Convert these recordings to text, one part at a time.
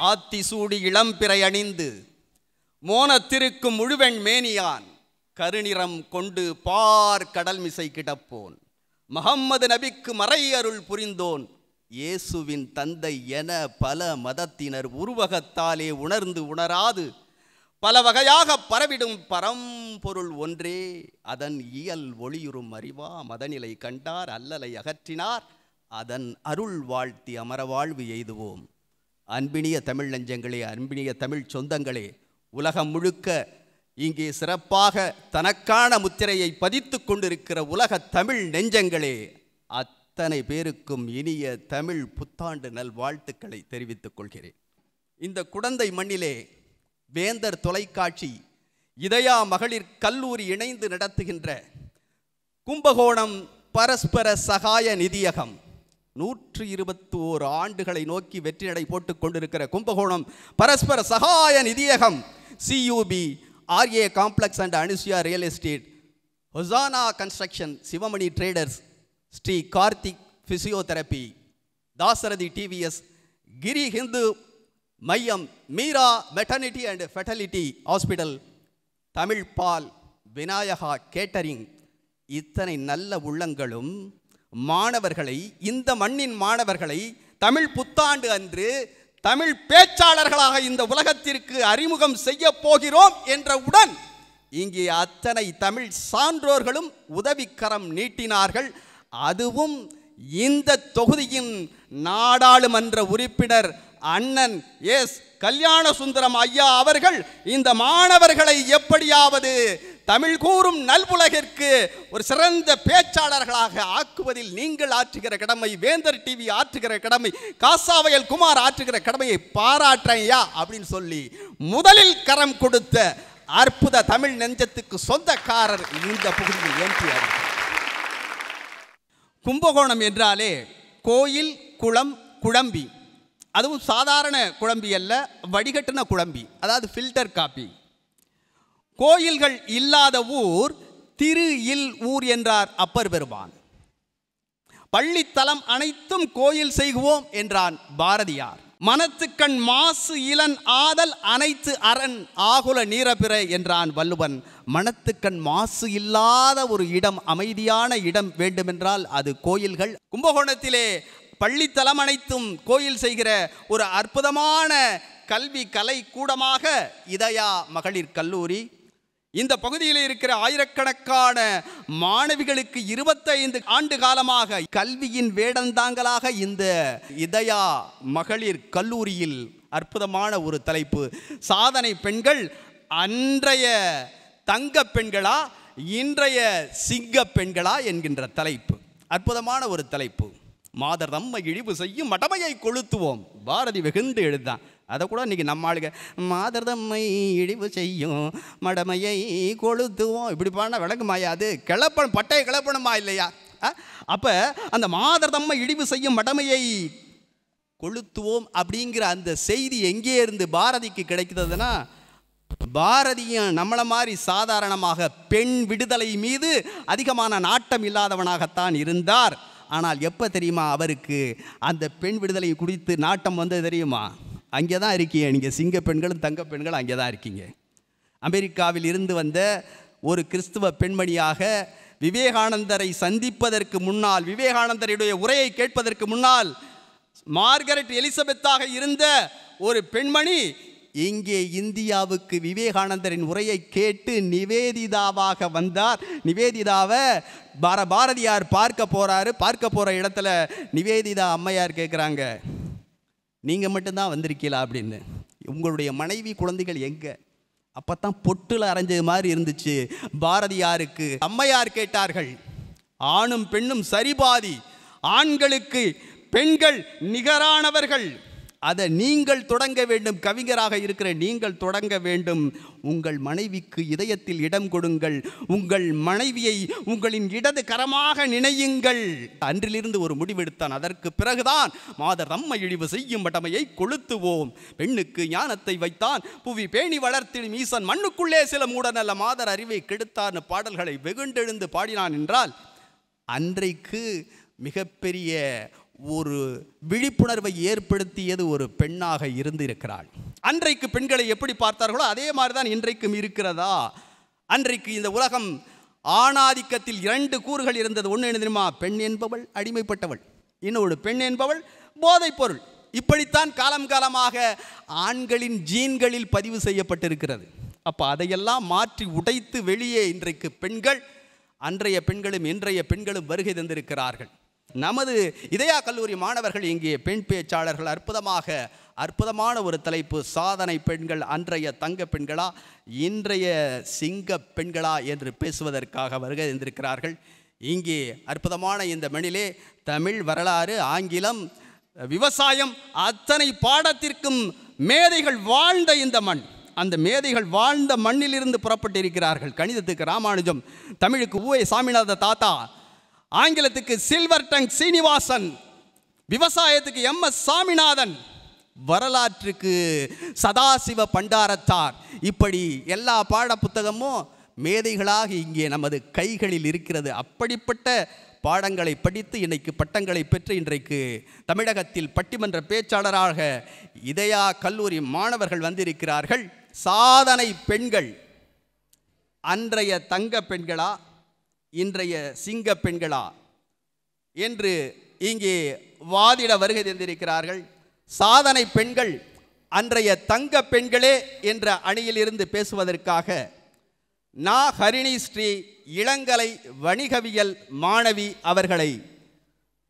ஆத்திசூடி இளம்பிறை அணிந்து மோனத்திருக்கும் முழுவெண் மேனியான் கருநிறம் கொண்டு பார் கடல் மிசை கிடப்போன் முஹம்மது நபிக்கு மறை அருள் புரிந்தோன் இயேசுவின் தந்தை என பல மதத்தினர் உருவகத்தாலே உணர்ந்து உணராது பல வகையாக பரவிடும் பரம்பொருள் ஒன்றே அதன் இயல் ஒளியுறும் அறிவா மதநிலை கண்டார் அல்லலை அகற்றினார் அதன் அருள் வாழ்த்தி அமர வாழ்வு எய்துவோம். அன்பினிய தமிழ் நெஞ்சங்களே, அன்பினிய தமிழ் சொந்தங்களே, உலகம் முழுக்க இங்கே சிறப்பாக தனக்கான முத்திரையை பதித்து கொண்டிருக்கிற உலக தமிழ் நெஞ்சங்களே, அத்தனை பேருக்கும் இனிய தமிழ் புத்தாண்டு நல்வாழ்த்துக்களை தெரிவித்துக் கொள்கிறேன். இந்த குடந்தை மண்ணிலே வேந்தர் தொலைக்காட்சி இதயா மகளிர் கல்லூரி இணைந்து நடத்துகின்ற கும்பகோணம் பரஸ்பர சகாய நிதியகம் 121 ஆண்டுகளை நோக்கி வெற்றிநடை போட்டுக் கொண்டிருக்கிற கும்பகோணம் பரஸ்பர சகாய நிதியகம், CUB, RA complex and Anusuya real estate, Hosanna construction, Sivamani traders, Sri Karthik physiotherapy, Dasarathi TVS, Giri Hindu மையம், Meera maternity and fertility hospital, Tamil பால், விநாயகா கேட்டரிங், இத்தனை நல்ல உள்ளங்களும் மாணவர்களை, இந்த மண்ணின் மாணவர்களை தமிழ் புத்தாண்டு அன்று தமிழ் பேச்சாளர்களாக இந்த உலகத்திற்கு அறிமுகம் செய்ய போகிறோம் என்றவுடன் இங்கே அத்தனை தமிழ் சான்றோர்களும் உதவிக்கரம் நீட்டினார்கள். அதுவும் இந்த தொகுதியின் நாடாளுமன்ற உறுப்பினர் அண்ணன் எஸ் கல்யாண சுந்தரம் ஐயா அவர்கள் இந்த மாணவர்களை எப்படியாவது தமிழ் கூறும் நல்வுலகிற்கு ஒரு சிறந்த பேச்சாளர்களாக ஆக்குவதில் நீங்கள் ஆற்றுகிற கடமை, வேந்தர் டிவி ஆற்றுகிற கடமை, காசாவயல் குமார் ஆற்றுகிற கடமையை பாராட்டையா அப்படின்னு சொல்லி முதலில் கரம் கொடுத்த அற்புத தமிழ் நெஞ்சத்துக்கு சொந்தக்காரர் இந்த பகுதியில் எம்பிஆர். கும்பகோணம் என்றாலே கோயில், குளம், குழம்பி, அதுவும் சாதாரண குழம்பி அல்ல, வடிகட்டின குழம்பி, அதாவது ஃபில்டர் காப்பி. கோயில்கள் இல்லாத ஊர் திரு இல் ஊர் என்றார் அப்பர் பெருமான். பள்ளித்தலம் அனைத்தும் கோயில் செய்குவோம் என்றான் பாரதியார். மனத்துக்கண் மாசு இளன் ஆதல் அனைத்து அரண் ஆகுல நீரபிற என்றான் வள்ளுவன். மனத்துக்கண் மாசு இல்லாத ஒரு இடம், அமைதியான இடம் வேண்டுமென்றால் அது கோயில்கள். கும்பகோணத்திலே பள்ளித்தலம் அனைத்தும் கோயில் செய்கிற ஒரு அற்புதமான கல்வி கலை கூடமாக இதயா மகளிர் கல்லூரி. இந்த பகுதியில் இருக்கிற ஆயிரக்கணக்கான மாணவிகளுக்கு 25 ஆண்டு காலமாக கல்வியின் வேடந்தாங்களாக இந்த இதயா மகளிர் கல்லூரியில் அற்புதமான ஒரு தலைப்பு, சாதனை பெண்கள் அன்றைய தங்க பெண்களா இன்றைய சிங்க பெண்களா என்கின்ற தலைப்பு. அற்புதமான ஒரு தலைப்பு. மாதர் தம்மை இழிவு செய்யும் மடமையை கொளுத்துவோம், பாரதி வெகுண்டு எழுதான். அதை கூட இன்றைக்கி நம்ம ஆளுங்க மாதர் தம்மை இழிவு செய்யும் மடமையை கொளுத்துவோம் இப்படி பாடினா விளங்குமாயா? அது கிளப்பணும், பட்டையை கிளப்பணுமா இல்லையா? அப்போ அந்த மாதர் தம்மை இழிவு செய்யும் மடமையை கொளுத்துவோம் அப்படிங்கிற அந்த செய்தி எங்கே இருந்து பாரதிக்கு கிடைக்கிறதுனா, பாரதியும் நம்மளை மாதிரி சாதாரணமாக பெண் விடுதலை மீது அதிகமான நாட்டம் இல்லாதவனாகத்தான் இருந்தார். ஆனால் எப்போ தெரியுமா அவருக்கு அந்த பெண் விடுதலை குறித்து நாட்டம் வந்தது தெரியுமா? அங்கே தான் இருக்கீங்க நீங்கள், சிங்க பெண்களும் தங்க பெண்களும் அங்கே தான் இருக்கீங்க. அமெரிக்காவில் இருந்து வந்த ஒரு கிறிஸ்துவ பெண்மணியாக விவேகானந்தரை சந்திப்பதற்கு முன்னால், விவேகானந்தருடைய உரையை கேட்பதற்கு முன்னால் மார்கரெட் எலிசபெத்தாக இருந்த ஒரு பெண்மணி இங்கே இந்தியாவுக்கு விவேகானந்தரின் உரையை கேட்டு நிவேதிதாவாக வந்தார். நிவேதிதாவை பாரதியார் பார்க்க போகிறாரு. பார்க்க போகிற இடத்துல நிவேதிதா அம்மையார் கேட்குறாங்க, நீங்கள் மட்டும்தான் வந்திருக்கீங்களா அப்படின்னு, உங்களுடைய மனைவி குழந்தைகள் எங்கே? அப்போ தான் பொட்டில் அரைஞ்சது மாதிரி இருந்துச்சு பாரதியாருக்கு. அம்மையார் கேட்டார்கள், ஆணும் பெண்ணும் சரிபாதி, ஆண்களுக்கு பெண்கள் நிகரானவர்கள், அதை நீங்கள் தொடங்க வேண்டும், கவிஞராக இருக்கிற நீங்கள் தொடங்க வேண்டும். உங்கள் மனைவிக்கு இதயத்தில் இடம் கொடுங்கள், உங்கள் மனைவியை உங்களின் இடது கரமாக நினையுங்கள். அன்றிலிருந்து ஒரு முடிவெடுத்தான். அதற்கு பிறகுதான் மாதர் தம்மை இழிவு செய்யும் மடமையை கொளுத்துவோம், பெண்ணுக்கு ஞானத்தை வைத்தான், புவி பேணி வளர்த்திடும் ஈசன், மண்ணுக்குள்ளே சில மூடநல்ல மாதர் அறிவை கெடுத்தார்னு பாடல்களை வெகுண்டெழுந்து பாடினான் என்றால், அன்றைக்கு மிகப்பெரிய ஒரு விழிப்புணர்வை ஏற்படுத்தியது ஒரு பெண்ணாக இருந்து இருக்கிறாள். அன்றைக்கு பெண்களை எப்படி பார்த்தார்களோ அதே மாதிரி தான் இன்றைக்கும் இருக்கிறதா? அன்றைக்கு இந்த உலகம் ஆணாதிக்கத்தில் 2 கூறுகள் இருந்தது. ஒன்று என்ன தெரியுமா? பெண் என்பவள் அடிமைப்பட்டவள், இன்னொரு பெண் என்பவள் போதைப் பொருள். இப்படித்தான் காலம் காலமாக ஆண்களின் ஜீன்களில் பதிவு செய்யப்பட்டிருக்கிறது. அப்போ அதையெல்லாம் மாற்றி உடைத்து வெளியே இன்றைக்கு பெண்கள், அன்றைய பெண்களும் இன்றைய பெண்களும் வருகை தந்திருக்கிறார்கள். நமது இதயா கல்லூரி மாணவர்கள் இங்கே பெண் பேச்சாளர்கள் அற்புதமான ஒரு தலைப்பு, சாதனை பெண்கள் அன்றைய தங்க பெண்களா இன்றைய சிங்க பெண்களா என்று பேசுவதற்காக வருகை தந்திருக்கிறார்கள். இங்கே அற்புதமான இந்த மண்ணிலே தமிழ், வரலாறு, ஆங்கிலம், விவசாயம் அத்தனை பாடத்திற்கும் மேதைகள் வாழ்ந்த இந்த மண், அந்த மேதைகள் வாழ்ந்த மண்ணிலிருந்து புறப்பட்டிருக்கிறார்கள். கணிதத்துக்கு ராமானுஜம், தமிழுக்கு ஊவே சாமிநாத தாத்தா, ஆங்கிலத்துக்கு சில்வர் டங் சீனிவாசன், விவசாயத்துக்கு எம்.எஸ். சாமிநாதன், வரலாற்றுக்கு சதாசிவ பண்டாரத்தார். இப்படி எல்லா பாட புத்தகமும் மேதைகளாக இங்கே நமது கைகளில் இருக்கிறது. அப்படிப்பட்ட பாடங்களை படித்து இன்னைக்கு பட்டங்களை பெற்று இன்றைக்கு தமிழகத்தில் பட்டிமன்ற பேச்சாளராக இதயா கல்லூரி மாணவர்கள் வந்திருக்கிறார்கள். சாதனை பெண்கள் அன்றைய தங்க பெண்களா இன்றைய சிங்க பெண்களா என்று இங்கே வாதிட வருகை தந்திருக்கிறார்கள். சாதனை பெண்கள் அன்றைய தங்க பெண்களே என்ற அணியில் இருந்து பேசுவதற்காக ஹரிணி ஸ்ரீ இளங்கலை வணிகவியல் மாணவி அவர்களை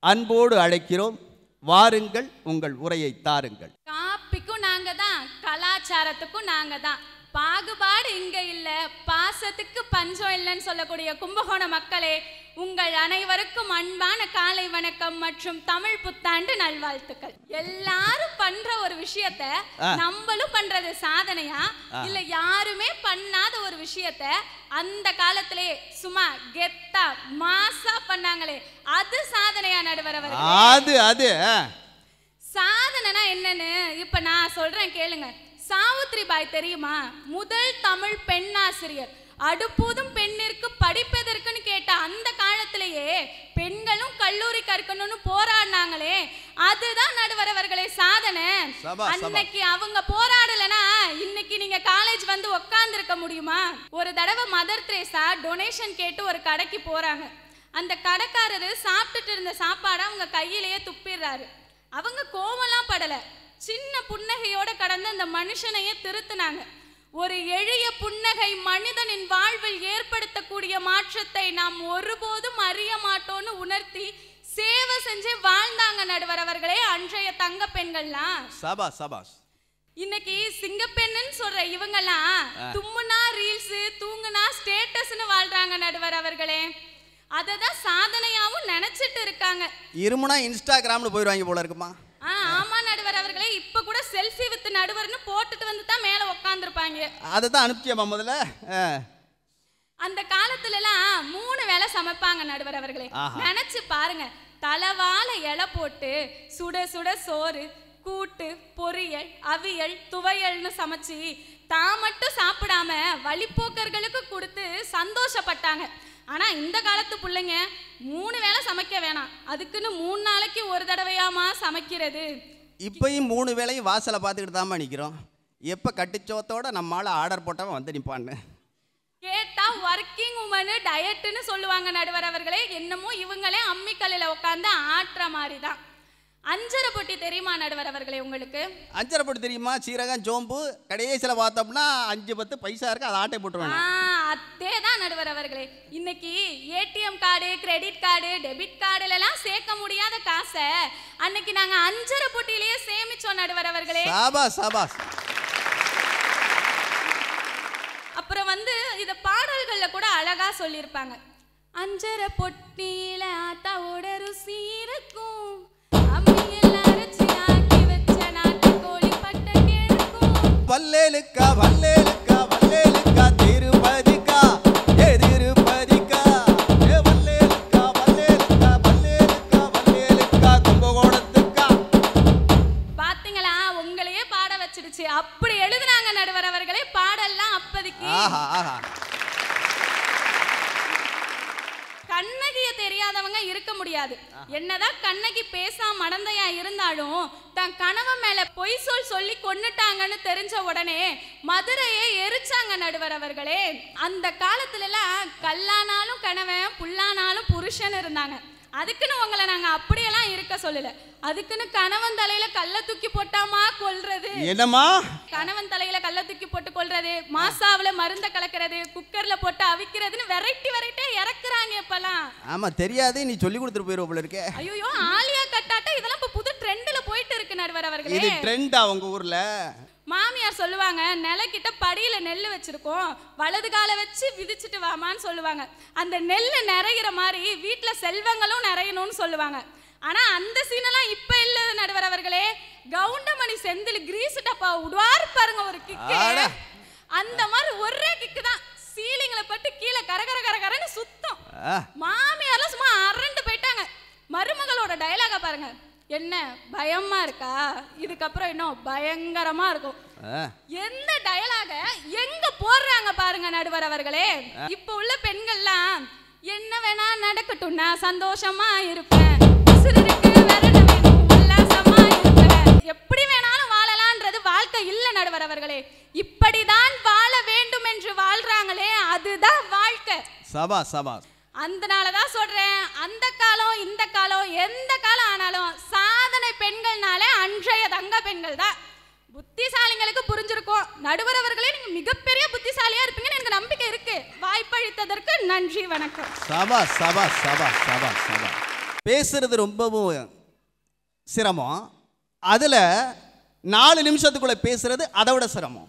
அன்போடு அழைக்கிறோம். வாருங்கள், உங்கள் உரையை தாருங்கள். காப்பிக்கும் நாங்க தான், கலாச்சாரத்துக்கும் நாங்க தான், பாகுபாடு இங்க இல்ல, பாசத்துக்கு பஞ்சம் இல்லைன்னு சொல்லக்கூடிய கும்பகோண மக்களே, உங்கள் அனைவருக்கும் அன்பான காலை வணக்கம் மற்றும் தமிழ் புத்தாண்டு நல்வாழ்த்துக்கள். எல்லாரும் பண்ற ஒரு விஷயத்த நம்மளும் பண்றது சாதனையா, இல்ல யாருமே பண்ணாத ஒரு விஷயத்த அந்த காலத்திலே சும்மா கெத்தா மாசா பண்ணாங்களே அது சாதனையா? நடுவர் அவர்களே, அது சாதனைனா என்னன்னு இப்ப நான் சொல்றேன் கேளுங்க. சாவித்ரிபாய் தெரியுமா? முதல் தமிழ் பெண்ணாசிரியர். அடுப்பூதும் பெண்ணிற்கு படிப்பதற்குன்னு கேட்ட அந்த காலத்திலேயே பெண்களும் கல்லூரி கற்கணும்னு போராடினாங்களே, அதுதான் நடுவர் அவர்களே சாதனை. அன்னைக்கு அவங்க போராடலனா இன்னைக்கு நீங்க காலேஜ் வந்து உட்கார்ந்து இருக்க முடியுமா? ஒரு தடவை மதர் தெரேசா டொனேஷன் கேட்டு ஒரு கடைக்கு போறாங்க. அந்த கடைக்காரரு சாப்பிட்டுட்டு இருந்த சாப்பாடை அவங்க கையிலேயே துப்பிடுறாரு. அவங்க கோவம்லாம் படல, சின்ன புன்னகையோட கடந்து அந்த மனுஷனையே திருத்தினாங்க. ஒரு எளிய புன்னகை மனிதனின் வாழ்வில் ஏற்படுத்தக்கூடிய மாற்றத்தை நாம் ஒருபோதும் அறிய மாட்டோம்னு உணர்த்தி சேவை செஞ்சு வாழ்ந்தாங்க நடுவர் அவர்களே அன்றைய தங்க பெண்கள்லாம். சபாஸ் சபாஸ். இன்னைக்கு சிங்கப்பெண்ணு சொல்ற இவங்கெல்லாம் தும்முனா ரீல்ஸ், தூங்குனா ஸ்டேட்டஸ்னு வாழ்றாங்க நடுவர் அவர்களே. அததான் சாதனையாவும் நினைச்சிட்டு இருக்காங்க. இருமுனா இன்ஸ்டாகிராம்னு போயிடுவாங்க போல இருக்குமா? ஆமா நடுவர் அவர்களே, இப்ப கூட செல்ஃபி வித் நடுவர்னு போட்டுட்டு வந்து தான் மேல உட்கார்ந்துருப்பாங்க. அதுதான் அனுப்பிச்சியம்மா முதல்ல. அந்த காலத்துல எல்லாம் 3 வேளை சமைப்பாங்க நடுவர் அவர்களே. நினைச்சு பாருங்க, தலவாழ இலை போட்டு சுட சுட சோறு, கூட்டு, பொரியல், அவியல், துவையல்னு சமைச்சு தான் மட்டும் சாப்பிடாம வழிப்போக்கர்களுக்கு கொடுத்து சந்தோஷப்பட்டாங்க. ஆனா இந்த காலத்து பிள்ளைங்க 3 வேளை சமைக்க வேணாம், அதுக்குன்னு 3 நாளைக்கு ஒரு தடவையாமா சமைக்கிறது. இப்பயும் 3 வேளையும் வாசலை பார்த்துக்கிட்டு தாமா நிற்கிறோம். எப்போ கட்டிச்சோத்தோட நம்மளால ஆர்டர் போட்டவன் வந்து நிற்பான்னு கேட்டா ஒர்க்கிங் உமனு டயட்டுன்னு சொல்லுவாங்க நடுவர் அவர்களே. என்னமோ இவங்களே அம்மிக்கல்லில் உட்காந்து ஆட்டுற மாதிரி தான். அஞ்சரை பொட்டி தெரியுமா நடுவர் அவர்களே உங்களுக்கு? அஞ்சரை பொட்டி தெரியுமா? சீரகம், சோம்பு, கடைசியில் பார்த்தோம்னா 5-10 பைசா இருக்கு, அதை ஆட்டை போட்டுருவாங்க. அதே தான் நடுவர் அவர்களே. இன்னைக்கு ATM card, credit card, debit கார்டுல எல்லாம் சேர்க்க முடியாத காசை அன்னைக்கு நாங்க அஞ்சரை பொட்டியிலேயே சேமிச்சோம் நடுவர் அவர்களே. சாபாஸ் சாபாஸ். அப்புறம் வந்து இத பாடல்கள்ல கூட அழகா சொல்லியிருப்பாங்க. அஞ்சரை பொட்டியில ஆத்தாவோட ருசி இருக்கும், அம்மியில் அரைச்சி ஆக்கி வச்ச நாட்டு கோழி பட்ட கேளுக்கும், வல்லேலுக்கா வல்லேலுக்கா வல்லேலுக்கா திருப்பதிக்கா திருப்பதிக்கா வல்லேலுக்கா வல்லேலுக்கா வல்லேலுக்கா வல்லேலுக்கா கும்பகோணத்துக்கா. பாத்தீங்களா, உங்களையே பாட வச்சிடுச்சு. அப்படி எழுதுனாங்க நடுவர் அவர்களே பாடல்லாம் அப்போதைக்கு. கண்ணகிய தெரியாத தெரியாதவங்க இருக்க முடியாது. என்னதான் கண்ணகி பேசாம மடந்தையா இருந்தாலும் தன் கணவன் மேல பொய் சொல்லி கொன்னுட்டாங்கன்னு தெரிஞ்ச உடனே மதுரையை எரிச்சாங்க நடுவர் அவர்களே. அந்த காலத்துல எல்லாம் கல்லானாலும் கணவன் புல்லானாலும் புருஷன் இருந்தாங்க. அதுக்குன்னு உங்களை நாங்க அப்படியெல்லாம் இருக்க சொல்லல. அதுக்குன்னு கணவன் தலையில கல்ல தூக்கி போட்டாமா கொல்றது, என்னமா கணவன் தலையில கல்ல தூக்கி போட்டு கொல்றது, மாசாவில மருந்த கலக்கிறது, குக்கர்ல போட்டு அவிக்கிறதுன்னு வெரைட்டியா இறக்குறாங்க இப்பெல்லாம். ஆமா தெரியாது, நீ சொல்லி கொடுத்துட்டு போயிருவ போல இருக்கே. ஐயோ ஆலியா கட்டாட்ட இதெல்லாம் இப்ப புது ட்ரெண்ட்ல போயிட்டு இருக்கு நடுவர் அவர்களே. இது ட்ரெண்டா உங்க ஊர்ல? மாமியார் சொல்லுவாங்க, நிலக்கிட்ட படியில நெல் வச்சிருக்கோம், வலது கால வச்சு விதிச்சுட்டு வாமான்னு சொல்லுவாங்க. அந்த நெல் நிறைகிற மாதிரி வீட்டுல செல்வங்களும் நிறையணும்னு சொல்லுவாங்க. ஆனா அந்த சீனெல்லாம் இப்ப இல்ல நடுவர் அவர்களே. கவுண்டமணி செந்தில் கிரீஸ் டப்பா விடுவாரு பாருங்க ஒரு கிக்கு, அந்த மாதிரி ஒரே கிக்கு தான். சீலிங்ல பட்டு கீழே கரகரன்னு சுத்தம். மாமியார்லாம் சும்மா அரண்டு போயிட்டாங்க. மருமகளோட டயலாக பாருங்க, என்ன பயமா இருக்கா, இதுக்கப்புறம் இன்னும் பயங்கரமா இருக்கும். எந்த டயலாக எங்க போடுறாங்க பாருங்க நடுவர் அவர்களே. இப்ப உள்ள பெண்கள்லாம் என்ன வேணா நடக்கட்டும், நான் சந்தோஷமா இருப்பேன், எப்படி வேணாலும் வாழலான்றது வாழ்க்கை இல்ல நடுவர் அவர்களே. இப்படிதான் வாழ வேண்டும் என்று வாழ்றாங்களே, அதுதான் வாழ்க்கை. சபா சபா. அதனாலதான் சொல்றேன், அந்த காலம் இந்த காலம் எந்த காலம் ஆனாலும் சாதனை பெண்கள்னாலே அன்றைய தங்க பெண்கள் தான். புத்திசாலிங்களுக்கு புரிஞ்சிருக்கும் நடுவர் அவர்களே, நீங்க மிகப்பெரிய புத்திசாலியா இருப்பீங்கன்னு எனக்கு நம்பிக்கை இருக்கு. வாய்ப்பளித்ததற்கு நன்றி, வணக்கம். சபா சபா சபா சபா சபா. பேசுறது ரொம்பவும் சிரமம், அதுல 4 நிமிஷத்துக்குள்ள பேசுறது அதை விட சிரமம்.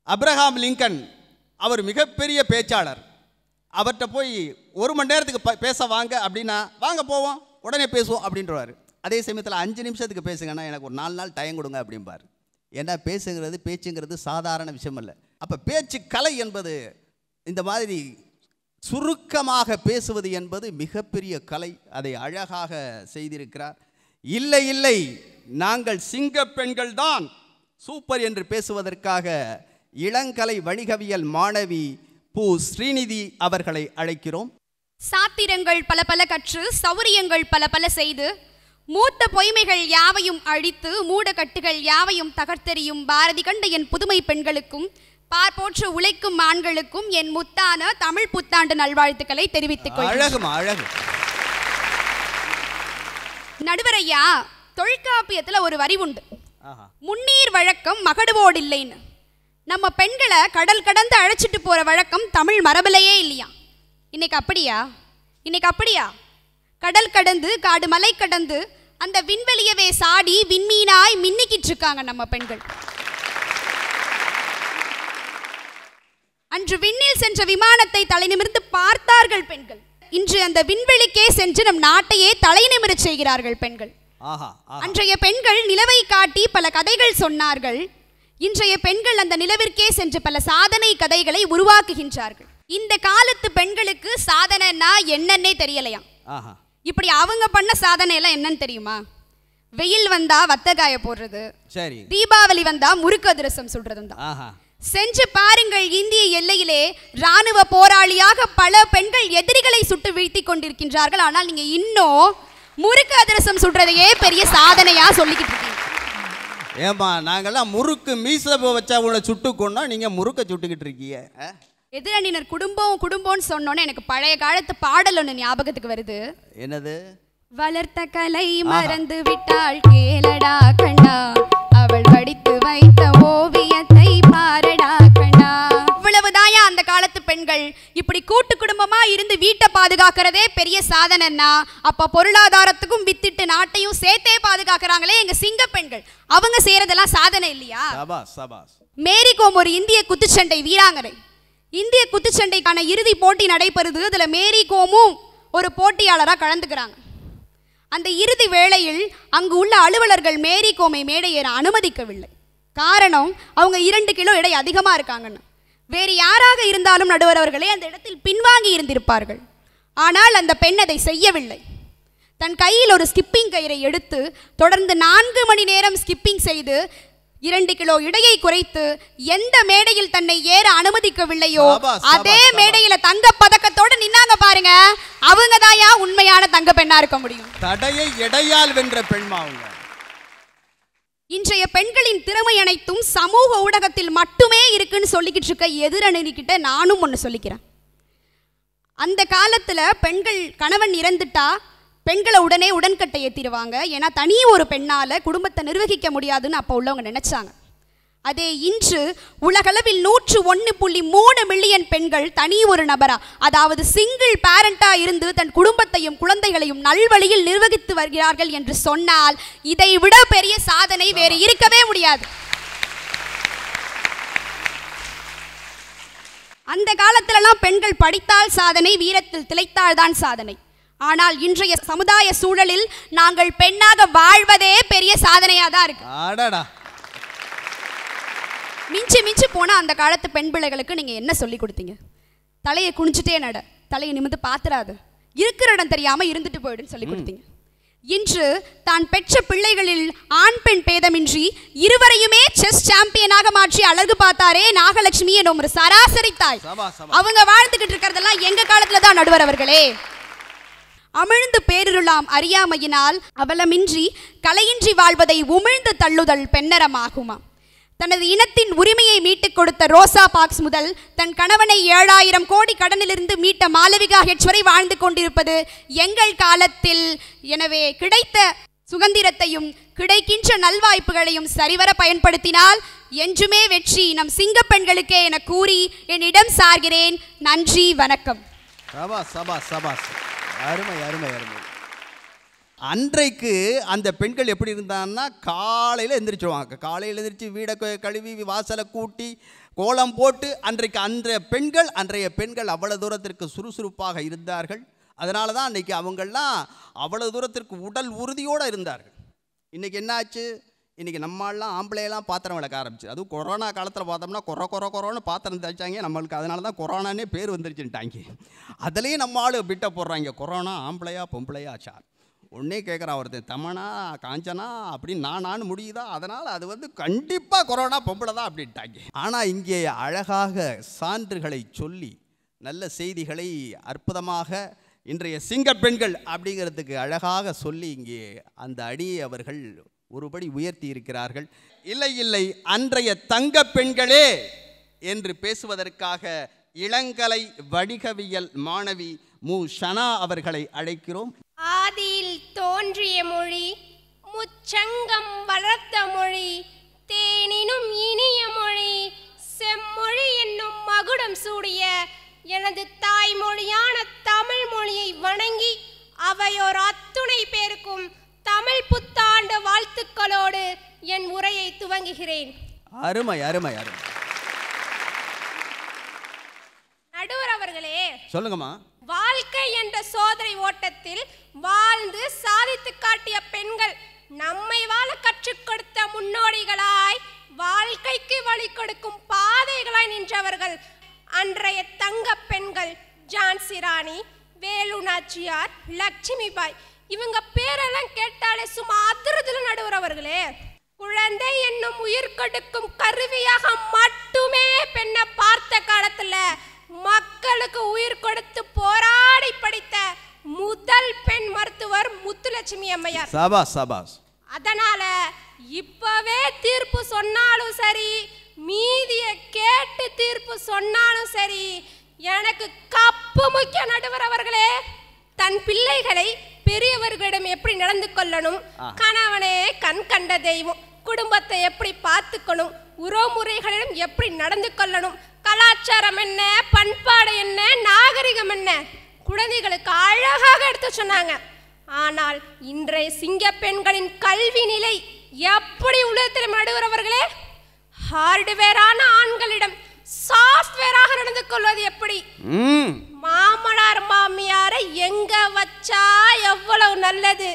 அப்ரஹாம் லிங்கன் அவர் மிகப்பெரிய பேச்சாளர். அவர்கிட்ட போய் 1 மணி நேரத்துக்கு பேச வாங்க அப்படின்னா, வாங்க போவோம் உடனே பேசுவோம் அப்படின்றவாரு. அதே சமயத்தில் 5 நிமிஷத்துக்கு பேசுங்கன்னா எனக்கு ஒரு 4 நாள் டைம் கொடுங்க அப்படிம்பார். ஏன்னா பேச்சுங்கிறது சாதாரண விஷயம் இல்லை. அப்போ பேச்சு கலை என்பது, இந்த மாதிரி சுருக்கமாக பேசுவது என்பது மிகப்பெரிய கலை. அதை அழகாக செய்திருக்கிறார். இல்லை நாங்கள் சிங்க பெண்கள் தான் சூப்பர் என்று பேசுவதற்காக இளங்கலை வணிகவியல் மாணவி பூ ஸ்ரீநிதி அவர்களை அழைக்கிறோம். சாத்திரங்கள் பல பல கற்று சௌரியங்கள் பல பல செய்து மூத்த பொய்மைகள் யாவையும் அழித்து மூட கட்டுகள் யாவையும் தகர்த்தெறியும் பாரதி கண்ட என் புதுமை பெண்களுக்கும் பார்ப்போற்று உழைக்கும் ஆண்களுக்கும் என் முத்தான தமிழ் புத்தாண்டு நல்வாழ்த்துக்களை தெரிவித்துக் கொள்கிறேன். நடுவரையா, தொல்காப்பியத்துல ஒரு வரி உண்டு, முன்னீர் வழக்கம் மகடுவோடு இல்லைன்னு. நம்ம பெண்களை கடல் கடந்து அழைச்சிட்டு போற வழக்கம் தமிழ் மரபிலேயே இல்லையா? இன்னைக்கு அப்படியா? கடல் கடந்து காடு மலை கடந்து அந்த விண்வெளியவே சாடி விண்மீனாய் மின்னிக்கிட்டு இருக்காங்க நம்ம பெண்கள். அன்று விண்ணில் சென்ற விமானத்தை தலை நிமிர்ந்து பார்த்தார்கள் பெண்கள். இன்று அந்த விண்வெளிக்கே சென்று நம் நாட்டையே தலை நிமிர செய்கிறார்கள் பெண்கள். அன்றைய பெண்கள் நிலவை காட்டி பல கதைகள் சொன்னார்கள். இன்றைய பெண்கள் அந்த நிலவிற்கே சென்று பல சாதனை கதைகளை உருவாக்குகின்றார்கள். இந்த காலத்து பெண்களுக்கு சாதனைனா என்னன்னே தெரியலையா? இப்படி அவங்க பண்ண சாதனை எல்லாம் என்னன்னு தெரியுமா? வெயில் வந்தா வத்தகாய போடுறது, தீபாவளி வந்தா முறுக்கு அதிரசம் சுடுறதும் தான். சென்று பாருங்கள், இந்திய எல்லையிலே ராணுவ போராளியாக பல பெண்கள் எதிரிகளை சுட்டு வீழ்த்தி கொண்டிருக்கின்றார்கள். ஆனால் நீங்க இன்னும் முறுக்கு அதிரசம் சுடுறதையே பெரிய சாதனையா சொல்லிக்கிட்டு இருக்கீங்க. ஏமா, நாங்கெல்லாம் முறுக்கு மீச வச்சா உங்களை சுட்டு கொண்டா, நீங்க முறுக்க சுட்டுக்கிட்டு இருக்கீங்க. எதிரணியினர் குடும்பம்னு சொன்னோன்னே எனக்கு பழைய காலத்து பாடல் ஒன்று ஞாபகத்துக்கு வருது. என்னது? வளர்த்த கலை மறந்து விட்டாள் கேளடா கண்டா, அவள் படித்து வைத்த ஓவியத்தை பாரடா கண்டா. இவ்வளவுதாயா அந்த காலத்து பெண்கள். இப்படி கூட்டு குடும்பமா இருந்து வீட்டை பாதுகாக்கிறதே பெரிய சாதனைன்னா, அப்ப பொருளாதாரத்துக்கும் வித்திட்டு நாட்டையும் சேர்த்தே பாதுகாக்கிறாங்களே எங்க சிங்க பெண்கள், அவங்க செய்யறதெல்லாம் சாதனை இல்லையா? மேரி கோம் ஒரு இந்திய குத்துச்சண்டை வீராங்கனை. இந்திய குத்துச்சண்டைக்கான இறுதி போட்டி நடைபெறுது. அதுல மேரி கோமும் ஒரு போட்டியாளராக கலந்துக்கிறாங்க. அந்த இறுதி வேளையில் அங்கு உள்ள அலுவலர்கள் மேரி கோமை மேடை ஏற அனுமதிக்கவில்லை. காரணம், அவங்க 2 கிலோ எடை அதிகமாக இருக்காங்கன்னு. வேறு யாராக இருந்தாலும் நடுவர் அவர்களே அந்த இடத்தில் பின்வாங்கி இருந்திருப்பார்கள். ஆனால் அந்த பெண் அதை செய்யவில்லை. தன் கையில் ஒரு ஸ்கிப்பிங் கயிறை எடுத்து தொடர்ந்து 4 மணி நேரம் ஸ்கிப்பிங் செய்து 2 கிலோ இடையை குறைத்து எந்த மேடையில் தன்னை ஏற அனுமதிக்கவில்லையோ அதே மேடையில தங்க பதக்கத்தோடு நின்னாங்க பாருங்க, அவங்க தாயா உண்மையான தங்க பெண்ணா இருக்க முடியும். தடையை எடையால் வென்ற பெண்மா அவங்க. இன்றைய பெண்களின் திறமை அனைத்தும் சமூக ஊடகத்தில் மட்டுமே இருக்குன்னு சொல்லிக்கிட்டு இருக்க எதிரணிகிட்ட நானும் ஒன்று சொல்லிக்கிறேன். அந்த காலத்தில் பெண்கள் கணவன் இறந்துட்டா பெண்களை உடனே உடன்கட்டை ஏற்றிடுவாங்க. ஏன்னா தனி ஒரு பெண்ணால் குடும்பத்தை நிர்வகிக்க முடியாதுன்னு அப்போ உள்ளவங்க நினச்சாங்க. அதே இன்று உலகளவில் 101.3 மில்லியன் பெண்கள் தனி ஒரு நபரா, அதாவது சிங்கிள் பேரண்டாக இருந்து தன் குடும்பத்தையும் குழந்தைகளையும் நல்வழியில் நிர்வகித்து வருகிறார்கள் என்று சொன்னால் இதை விட பெரிய சாதனை வேறு இருக்கவே முடியாது. அந்த காலத்திலலாம் பெண்கள் படித்தால் சாதனை, வீரத்தில் திளைத்தால் தான் சாதனை. ஆனால் இன்றைய சமுதாய சூழலில் நாங்கள் பெண்ணாக வாழ்வதே பெரிய சாதனையாக தான் இருக்கு. மிஞ்சி போனால் அந்த காலத்து பெண் பிள்ளைகளுக்கு நீங்கள் என்ன சொல்லி கொடுத்தீங்க? தலையை குனிஞ்சிட்டே நட, தலையை நிமிந்து பாத்துறாது, இருக்கிற இடம் தெரியாமல் இருந்துட்டு போயிடுன்னு சொல்லி கொடுத்தீங்க. இன்று தான் பெற்ற பிள்ளைகளில் ஆண் பெண் பேதமின்றி இருவரையுமே செஸ் சாம்பியனாக மாற்றி அழகு பார்த்தாரே நாகலட்சுமி என்ற ஒரு சராசரி தாய், அவங்க வாழ்ந்துகிட்டு இருக்கிறதெல்லாம் எங்க காலத்துல தான் நடுவர் அவர்களே. அமிழ்ந்து பேரிருளாம் அறியாமையினால் அவலமின்றி கலையின்றி வாழ்வதை உமிழ்ந்து தள்ளுதல் பெண்ணரமாகுமா. தனது இனத்தின் உரிமையை மீட்டுக் கொடுத்த ரோசா பார்க்ஸ் முதல் தன் கணவனை 7000 கோடி கடனிலிருந்து மீட்ட மாளவிகா ஹெட்ஜ் வரை வாழ்ந்து கொண்டிருப்பது எங்கள் காலத்தில். எனவே கிடைத்த சுதந்திரத்தையும் கிடைக்கின்ற நல்வாய்ப்புகளையும் சரிவர பயன்படுத்தினால் என்றுமே வெற்றி நம் சிங்க பெண்களுக்கே என கூறி என்னிடம் சார்கிறேன். நன்றி, வணக்கம். அருமை அருமை அருமை. அன்றைக்கு அந்த பெண்கள் எப்படி இருந்தாங்கன்னா காலையில் எந்திரிச்சிடுவாங்க. காலையில் எந்திரிச்சு வீடை கழுவி வாசலை கூட்டி கோலம் போட்டு அன்றைய பெண்கள் அவ்வளோ தூரத்திற்கு சுறுசுறுப்பாக இருந்தார்கள். அதனால தான் அன்றைக்கி அவங்கள்லாம் அவ்வளோ தூரத்திற்கு உடல் உறுதியோடு இருந்தார்கள். இன்றைக்கி என்னாச்சு? இன்றைக்கி நம்மளாம் ஆம்பளையெல்லாம் பாத்திரம் விளக்க ஆரம்பிச்சு. அதுவும் கொரோனா காலத்தில் பார்த்தோம்னா கொரோன்னு பாத்திரம் தச்சாங்க நம்மளுக்கு. அதனால தான் கொரோனானே பேர் வந்துருச்சுட்டாங்க. அதுலேயும் நம்ம ஆள் பிட்ட போடுறாங்க, கொரோனா ஆம்பளையா பொம்பளையா சார். ஒன்றே கேட்குறான் ஒருத்தன், தமனா காஞ்சனா அப்படின்னு நான் முடியுதா? அதனால் அது கண்டிப்பாக கொரோனா பொம்பளை தான் அப்படின்ட்டாங்க. ஆனால் இங்கே அழகாக சான்றுகளை சொல்லி நல்ல செய்திகளை அற்புதமாக இன்றைய சிங்க பெண்கள் அப்படிங்கிறதுக்கு அழகாக சொல்லி இங்கே அந்த அடியை அவர்கள் ஒருபடி உயர்த்தி இருக்கிறார்கள். இல்லை அன்றைய தங்க பெண்களே என்று பேசுவதற்காக இளங்கலை வணிகவியல் மாணவி மு ஷனா அவர்களை அழைக்கிறோம். ஆதியில் தோன்றிய மொழி, முச்சங்கம் வளர்த்த மொழி, தேனினும் இனிய மொழி, செம்மொழி என்னும் மகுடம் சூடிய எனது தாய்மொழியான தமிழ் மொழியை வணங்கி அவையோர் அத்துணை பேருக்கும் தமிழ் புத்தாண்டு வாழ்த்துக்களோடு என் உரையை துவங்குகிறேன். அருமை அருமை அருமை. நடுவர் அவர்களே, சொல்லுங்கம்மா. வாழ்க்கை என்ற சோதனை ஓட்டத்தில் வாழ்ந்து சாதித்து காட்டிய பெண்கள், நம்மை வாழ கற்றுக் கொடுத்த முன்னோடிகளாய், வாழ்க்கைக்கு வழி கொடுக்கும் பாதைகளாய் நின்றவர்கள் அன்றைய தங்க பெண்கள். ஜான்சி ராணி, வேலு நாச்சியார், லட்சுமி பாய், இவங்க பேரெல்லாம் கேட்டாலே சும்மா அதிர்துல நடுவர் அவர்களே. குழந்தை என்னும் உயிர் கொடுக்கும் கருவியாக மட்டுமே பெண்ணை பார்த்த காலத்துல மக்களுக்கு உயிர் கொடுத்து போராடி படித்த முதல் பெண் மருத்துவர் முத்துலட்சுமி அம்மையார். சபாஸ் சபாஸ். அதனால இப்பவே தீர்ப்பு சொன்னாலும் சரி, மீதிய கேட்டு தீர்ப்பு சொன்னாலும் சரி, எனக்கு கப்பு முக்கிய நடுவர் அவர்களே. தன் பிள்ளைகளை பெரியவர்களிடம் எப்படி நடந்து கொள்ளணும், கணவனே கண் கண்ட தெய்வம், குடும்பத்தை எப்படி பார்த்துக்கணும், உறவுமுறைகளிடம் எப்படி நடந்து கொள்ளணும், கலாச்சாரம் என்ன, பண்பாடு என்ன, நாகரிகம் என்ன, குழந்தைகளுக்கு அழகாக எடுத்து சொன்னாங்க. ஆனால் இன்றைய சிங்க பெண்களின் கல்வி நிலை எப்படி உள்ளத்தில் நடுவரவர்களே? ஹார்ட்வேரான ஆண்களிடம் சாஃப்ட்வேராக நடந்து கொள்வது எப்படி? மாமனார் மாமியாரை எங்க வச்சா எவ்வளவு நல்லது,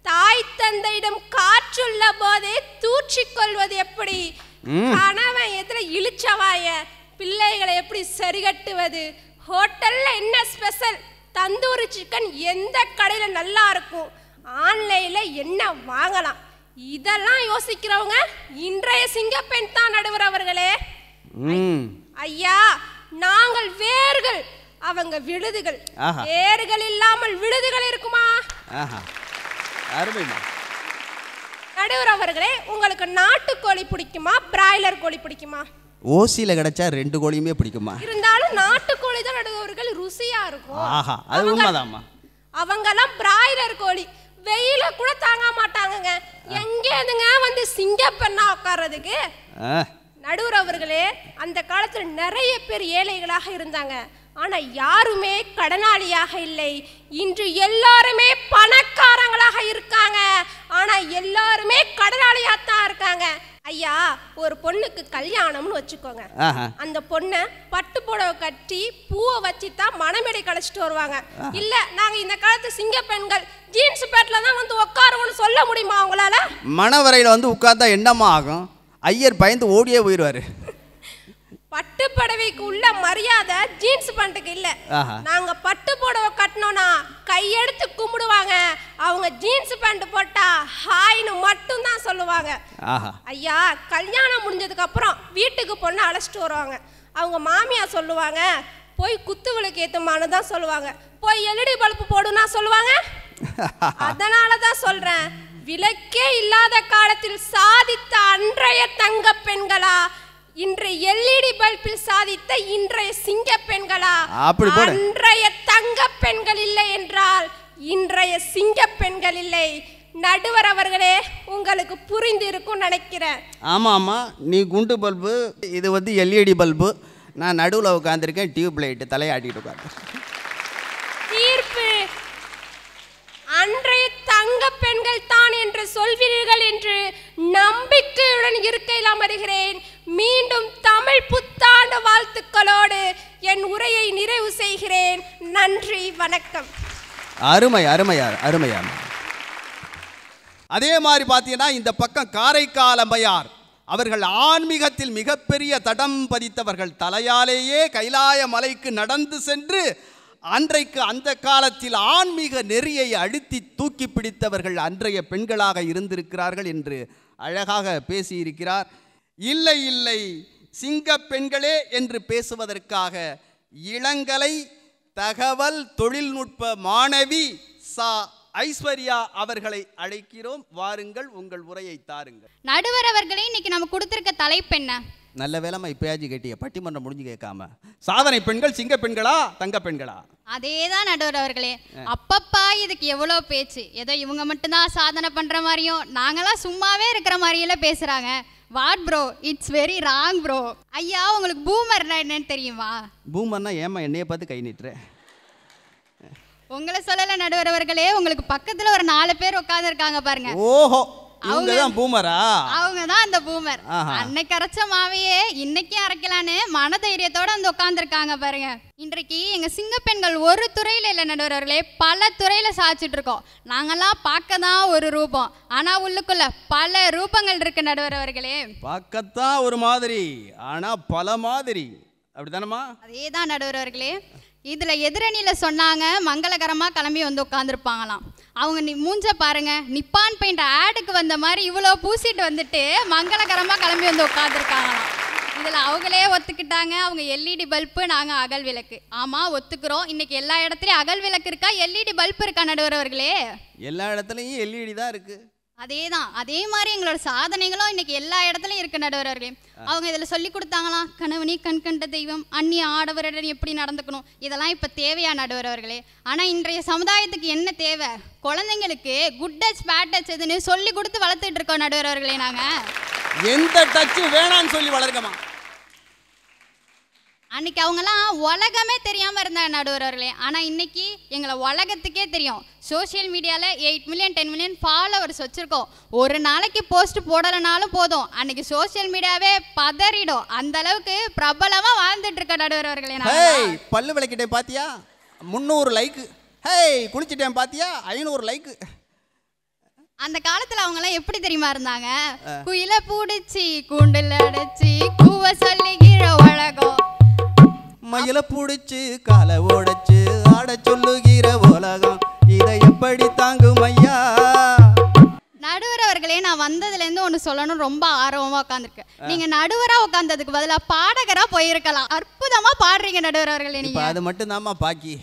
தாய் தந்தையிடம் காற்றுள்ள போதே தூற்றிக்கொள்வது எப்படி, கணவன் எதிர இழிச்சவாய பிள்ளைகளை எப்படி சரிகட்டுவது, ஹோட்டல்ல என்ன ஸ்பெஷல், தந்தூரி சிக்கன் எந்த கடையில் நல்லா இருக்கும், ஆன்லைனில் என்ன வாங்கலாம், இதெல்லாம் யோசிக்கிறவங்க இன்றைய சிங்கப்பெண் தான் நடுவர் அவர்களே. ஐயா, நாங்கள் வேர்கள், அவங்க விழுதுகள். வேர்கள் இல்லாமல் விழுதுகள் இருக்குமா? நடுவர் அவர்களே, உங்களுக்கு நாட்டுக்கோழி பிடிக்குமா பிராய்லர் கோழி பிடிக்குமா? ஓசியில கிடைச்சா 2 கோழியுமே பிடிக்குமா? இருந்தாலும் நாட்டுக்கோழி தான் நடுவர்கள் ருசியா இருக்கும். அது உண்மைதாம்மா. அவங்கெல்லாம் பிராய்லர் கோழி வெயில கூட தாங்க மாட்டாங்கங்க. எங்கேருந்துங்க வந்து சிங்கப்பெண்ணா உட்கார்றதுக்கு? நடுவர் அவர்களே, அந்த காலத்துல நிறைய பேர் ஏழைகளாக இருந்தாங்க. ஆனா யாருமே கடனாளியாக இல்லை. இன்று எல்லாருமே பணக்காரங்களாக இருக்காங்க. ஆனா எல்லாருமே கடனாளியாத்தான் இருக்காங்க. ஐயா, ஒரு பொண்ணுக்கு கல்யாணம்னு வச்சுக்கோங்க. அந்த பொண்ணை பட்டு புடவை கட்டி பூவை வச்சுதான் மணமேடை கழிச்சிட்டு வருவாங்க. இல்ல, நாங்க இந்த காலத்து சிங்க பெண்கள் ஜீன்ஸ் பேட்ல தான் வந்து உட்காருவோம்னு சொல்ல முடியுமா உங்களால? மணவரையில வந்து உட்கார்ந்தா என்னமா ஆகும்? ஐயர் பயந்து ஓடியே போயிடுவாரு. பட்டு புடவைக்கு உள்ள மரியாதை ஜீன்ஸ் பேண்ட்டுக்கு இல்ல. நாங்க பட்டு புடவை கட்டணும்னா கையெடுத்து கும்பிடுவாங்க. அவங்க ஜீன்ஸ் பேண்ட் போட்டா ஹாய்னு மட்டும் தான் சொல்லுவாங்க. ஐயா, கல்யாணம் முடிஞ்சதுக்கு அப்புறம் வீட்டுக்கு பொண்ணு அழைச்சிட்டு வருவாங்க. அவங்க மாமியா சொல்லுவாங்க, போய் குத்து விளக்கு ஏத்துமான்னு தான் சொல்லுவாங்க. போய் எல்இடி பல்பு போடுனா சொல்லுவாங்க. அதனாலதான் சொல்றேன், விளக்கே இல்லாத காலத்தில் சாதித்த அன்றைய தங்க பெண்களா, இன்றைய எல்இடி பல்பில் சாதித்த இன்றைய சிங்க பெண்களா? அன்றைய தங்க பெண்கள் இல்லை என்றால் இன்றைய சிங்க பெண்கள் இல்லை. நடுவர் அவர்களே, உங்களுக்கு புரிந்து இருக்கும் நினைக்கிறேன். ஆமா ஆமா, நீ குண்டு பல்பு, இது வந்து எல்இடி பல்பு. நான் நடுவில் உட்காந்துருக்கேன், டியூப் லைட் தலையாட்டிட்டு உட்காந்து. தீர்ப்பு அன்றைய தங்க பெண்கள் தான் என்று சொல்வீர்கள் என்று நம்பிக்கையுடன் இருக்கையில் அமர்கிறேன். மீண்டும் தமிழ் புத்தாண்டு வாழ்த்துக்களோடு என் உரையை நிறைவு செய்கிறேன். நன்றி, வணக்கம். அருமை அருமையா அருமையா. அதே மாதிரி பார்த்தீங்கன்னா, இந்த பக்கம் காரைக்கால் அம்மையார் அவர்கள் ஆன்மீகத்தில் மிகப்பெரிய தடம் பதித்தவர்கள். தலையாலேயே கைலாய மலைக்கு நடந்து சென்று அன்றைக்கு அந்த காலத்தில் ஆன்மீக நெறியை அழுத்தி தூக்கி பிடித்தவர்கள் அன்றைய பெண்களாக இருந்திருக்கிறார்கள் என்று அழகாக பேசியிருக்கிறார். இல்லை இல்லை, சிங்க பெண்களே என்று பேசுவதற்காக இளங்கலை தகவல் தொழில்நுட்ப மாணவி சா ஐஸ்வர்யா அவர்களை அழைக்கிறோம். வாருங்கள், உங்கள் உரையை தாருங்கள். நடுவர் அவர்களே, இன்னைக்கு நம்ம கொடுத்திருக்க தலைப்பு என்ன? நல்ல வேலைமா இப்பயாச்சும் கேட்டிய, பட்டிமன்றம் முடிஞ்சு கேட்காம. சாதனை பெண்கள் சிங்க பெண்களா தங்க பெண்களா? அதேதான் நடுவர் அவர்களே. அப்பப்பா இதுக்கு எவ்வளோ பேச்சு. ஏதோ இவங்க மட்டும்தான் சாதனை பண்ற மாதிரியும் நாங்களாம் சும்மாவே இருக்கிற மாதிரியெல்லாம் பேசுறாங்க. What bro, it's very wrong bro. ஐயா, உங்களுக்கு பூமர்னா என்னன்னு தெரியுமா? பூமர்னா ஏமா என்னைய பார்த்து கை நீட்டுற? உங்களை சொல்லல நடுவர் அவர்களே, உங்களுக்கு பக்கத்துல ஒரு 4 பேர் உட்கார்ந்து இருக்காங்க பாருங்க. ஓஹோ, அவங்க தான் பூமரா? அவங்க தான் அந்த பூமர். அன்னைக்கு அரைச்ச மாவையே இன்னைக்கு அரைக்கலான்னு மனதைரியத்தோட வந்து உட்கார்ந்துருக்காங்க பாருங்க. இன்றைக்கு எங்க சிங்க பெண்கள் ஒரு துறையில இல்ல நடுவர் அவர்களே, பல துறையில சாதிச்சுட்டு இருக்கோம். நாங்கெல்லாம் பார்க்க தான் ஒரு ரூபம், ஆனா உள்ளுக்குள்ள பல ரூபங்கள் இருக்கு நடுவர் அவர்களே. பார்க்கத்தான் ஒரு மாதிரி, ஆனா பல மாதிரி, அப்படித்தானமா? அதேதான் நடுவர் அவர்களே. இதுல எதிரணியில சொன்னாங்க மங்களகரமா கிளம்பி வந்து உட்காந்துருப்பாங்களாம். அவங்க மூஞ்ச பாருங்க, நிப்பான் பெயிண்ட் ஆடுக்கு வந்த மாதிரி இவ்வளோ பூசிட்டு வந்துட்டு மங்களகரமா கிளம்பி வந்து உட்காந்துருக்காங்களாம். இதுல அவங்களே ஒத்துக்கிட்டாங்க, அவங்க எல்இடி பல்பு, நாங்க அகல் விளக்கு. ஆமா, ஒத்துக்கிறோம். இன்னைக்கு எல்லா இடத்துலயும் அகல் விளக்கு இருக்கா, எல்இடி பல்பு இருக்கா நடுவர் அவர்களே? எல்லா இடத்துலயும் எல்இடி தான் இருக்கு. அதேதான், அதே மாதிரி எங்களோட சாதனைகளும் இன்னைக்கு எல்லா இடத்துலயும் இருக்கு நடுவர் அவர்களே. அவங்க இதுல சொல்லி கொடுத்தாங்களாம், கணவனி கண் கண்ட தெய்வம், அந்நிய ஆடவருடன் எப்படி நடந்துக்கணும், இதெல்லாம் இப்ப தேவையா நடுவர் அவர்களே? ஆனா இன்றைய சமுதாயத்துக்கு என்ன தேவை? குழந்தைங்களுக்கு குட் டச் பேட் டச் எதுன்னு சொல்லி கொடுத்து வளர்த்துட்டு இருக்கோம் நடுவர் அவர்களே. நாங்க எந்த டச் வேணான்னு சொல்லி வளர்க்கமா? அன்னைக்கு அவங்கெல்லாம் உலகமே தெரியாம இருந்தாங்க நடுவர் அவர்களே. ஆனா இன்னைக்கு எங்களை உலகத்துக்கே தெரியும். சோசியல் மீடியால 8 மில்லியன் 10 மில்லியன் ஃபாலோவர்ஸ் வச்சிருக்கோம். ஒரு நாளைக்கு போஸ்ட் போடலனாலும் போதும், அன்னைக்கு சோசியல் மீடியாவே பதறிடும். அந்த அளவுக்கு பிரபலமா வாழ்ந்துட்டு இருக்க நடுவர் அவர்களே. பல்லு விளக்கிட்டேன் பாத்தியா, 300 லைக். ஹேய், குளிச்சிட்டேன் பாத்தியா, 500 லைக். அந்த காலத்துல அவங்க எல்லாம் எப்படி தெரியுமா இருந்தாங்க? குயில பூடிச்சி கூண்டுல அடைச்சி கூவ சொல்லுகிற உலகம், மயில பூடிச்சு காலை ஓடச்சு ஆட சொல்லுகிற உலகம், இதை எப்படி தாங்கும் ஐயா? நடுவர் அவர்களே, நடுவரவர்களே, நான் வந்ததுலேருந்து ஒன்று சொல்லணும், ரொம்ப ஆர்வமாக உட்காந்துருக்கேன். நீங்கள் நடுவராக உட்காந்ததுக்கு பதிலாக பாடகராக போயிருக்கலாம். அற்புதமாக பாடுறீங்க நடுவரவர்களே. நீங்கள் அது மட்டும் தான்மா பாக்கி.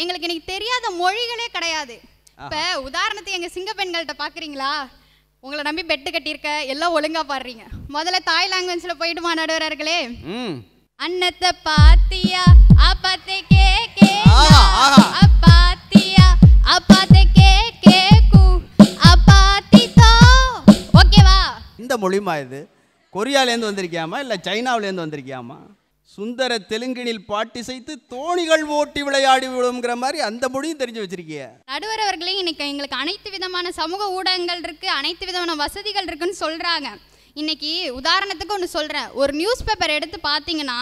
எங்களுக்கு இன்னைக்கு தெரியாத மொழிகளே கிடையாது. இப்போ உதாரணத்துக்கு எங்கள் சிங்க பெண்கள்கிட்ட பார்க்குறீங்களா, உங்களை நம்பி பெட்டு கட்டியிருக்க, எல்லாம் ஒழுங்காக பாடுறீங்க. முதல்ல தாய் லாங்குவேஜில் போயிடுமா நடுவரவர்களே? அன்னத்தை பாத்தியா அப்பாத்தை கே அப்பாத்தியா அப்பாத்தை கே அப்பாத்திதோ. ஓகேவா? இந்த மொழிமா இது கொரியாலேருந்து வந்திருக்கியாமா இல்லை சைனாவிலேருந்து வந்திருக்கியாமா? சுந்தர தெலுங்கினில் பாட்டிசைத்து தோணிகள் ஓட்டி விளையாடி விடுங்கிற மாதிரி அந்த மொழியும் தெரிஞ்சு வச்சிருக்கிய. நடுவர் அவர்களே, இன்னைக்கு எங்களுக்கு அனைத்து விதமான சமூக ஊடகங்கள் இருக்கு, அனைத்து விதமான வசதிகள் இருக்குன்னு சொல்றாங்க. இன்னைக்கு உதாரணத்துக்கு ஒன்று சொல்கிறேன். ஒரு நியூஸ் பேப்பர் எடுத்து பார்த்தீங்கன்னா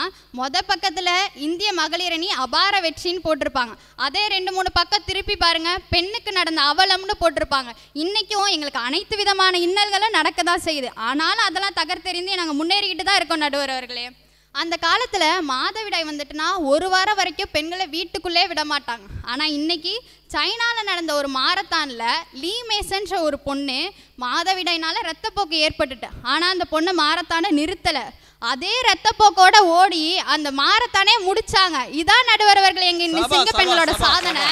பக்கத்தில் இந்திய மகளிர் அணி அபார வெற்றின்னு போட்டிருப்பாங்க. அதே 2-3 பக்கம் திருப்பி பாருங்கள், பெண்ணுக்கு நடந்த அவலம்னு போட்டிருப்பாங்க. இன்றைக்கும் எங்களுக்கு அனைத்து விதமான இன்னல்களும் நடக்க தான் செய்யுது. ஆனாலும் அதெல்லாம் தகர்த்தெறிந்து நாங்கள் முன்னேறிக்கிட்டு தான் இருக்கோம் நடுவர் அவர்களே. அந்த காலத்தில் மாதவிடாய் வந்துட்டுனா 1 வாரம் வரைக்கும் பெண்களை வீட்டுக்குள்ளே விட மாட்டாங்க. ஆனால் இன்னைக்கு சைனாவில் நடந்த ஒரு மாரத்தானில் லீ மேசன்ற ஒரு பொண்ணு மாதவிடாயினால ரத்தப்போக்கு ஏற்பட்டுட்டு, ஆனால் அந்த பொண்ணு மாரத்தானை நிறுத்தலை. அதே ரத்தப்போக்கோட ஓடி அந்த மாரத்தானே முடிச்சாங்க. இதான் நடுவரவர்கள் எங்கள் சிங்க பெண்களோட சாதனை.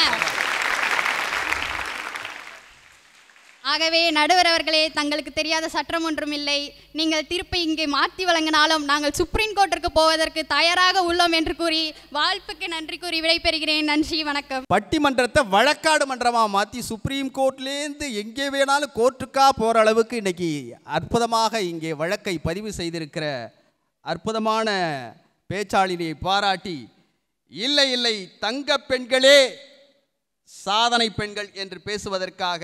ஆகவே நடுவர் அவர்களே, தங்களுக்கு தெரியாத சட்டம் ஒன்றும் இல்லை. நீங்கள் தீர்ப்பை இங்கே மாற்றி வழங்கினாலும் நாங்கள் சுப்ரீம் கோர்ட்டிற்கு போவதற்கு தயாராக உள்ளோம் என்று கூறி வாய்ப்புக்கு நன்றி கூறி விடைபெறுகிறேன். நன்றி, வணக்கம். பட்டிமன்றத்தை வழக்காடு மன்றமாக மாற்றி சுப்ரீம் கோர்ட்லேருந்து எங்கே வேணாலும் கோர்ட்டுக்கா போகிற அளவுக்கு இன்னைக்கு அற்புதமாக இங்கே வழக்கை பதிவு செய்திருக்கிற அற்புதமான பேச்சாளினியை பாராட்டி, இல்லை இல்லை தங்க பெண்களே சாதனை பெண்கள் என்று பேசுவதற்காக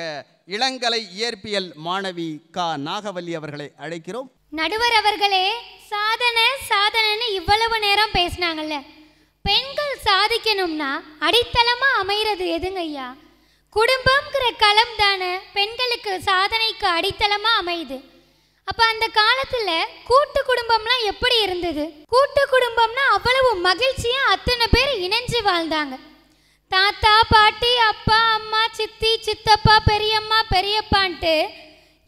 இளங்கலை இயற்பியல் மாணவி கா நாகவல்லி அவர்களை அழைக்கிறோம். நடுவர் அவர்களே, சாதனைன்னு இவ்வளவு நேரம் பேசினாங்கல்ல, பெண்கள் சாதிக்கணும்னா அடித்தளமா அமைகிறது எதுங்க ஐயா? குடும்பம்ங்கிற களம் தானே பெண்களுக்கு சாதனைக்கு அடித்தளமா அமையுது. அப்ப அந்த காலத்துல கூட்டு குடும்பம்லாம் எப்படி இருந்தது? கூட்டு குடும்பம்னா அவ்வளவு மகிழ்ச்சியா அத்தனை பேர் இணைஞ்சு வாழ்ந்தாங்க. தாத்தா பாட்டி அப்பா அம்மா சித்தி சித்தப்பா பெரியம்மா பெரியப்பான்ட்டு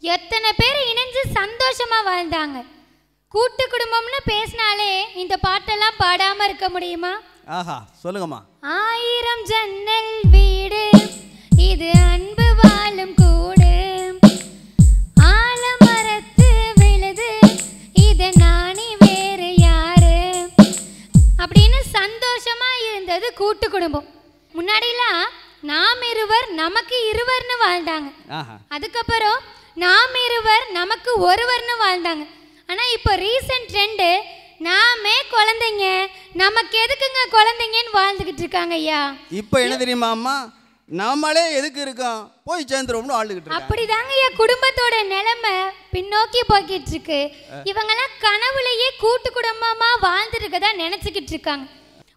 எத்தனை பேர் இணைஞ்சு சந்தோஷமா வாழ்ந்தாங்க. கூட்டு குடும்பம்னு பேசினாலே இந்த பாட்டெல்லாம் பாடாம இருக்க முடியுமா? ஆஹா, சொல்லுங்கம்மா. 1000 ஜன்னல் வீடு இது அன்பு வாழும் கூடு, ஆலமரத்து விழுது இத நானி வேறு யாரு அப்படின்னு சந்தோஷமா இருந்தது கூட்டு குடும்பம். முன்னாடிலாம் நாம் இருவர் நமக்கு இருவர்னு வாழ்ந்தாங்க. அதுக்கப்புறம் நாம் இருவர் நமக்கு ஒருவர்னு வாழ்ந்தாங்க. ஆனால் இப்போ ரீசன்ட் ட்ரெண்டு நாமே குழந்தைங்க நமக்கு எதுக்குங்க குழந்தைங்கன்னு வாழ்ந்துக்கிட்டு இருக்காங்க ஐயா. இப்போ என்ன தெரியுமா அம்மா, நாமளே எதுக்கு இருக்கோம் போய் சேர்ந்துருவோம்னு வாழ்ந்துக்கிட்டு. அப்படிதாங்க ஐயா குடும்பத்தோட நிலைமை பின்னோக்கி போய்கிட்டு இருக்கு. இவங்கெல்லாம் கனவுலையே கூட்டு குடும்பமா வாழ்ந்துட்டு இருக்கதா நினைச்சுக்கிட்டு இருக்காங்க.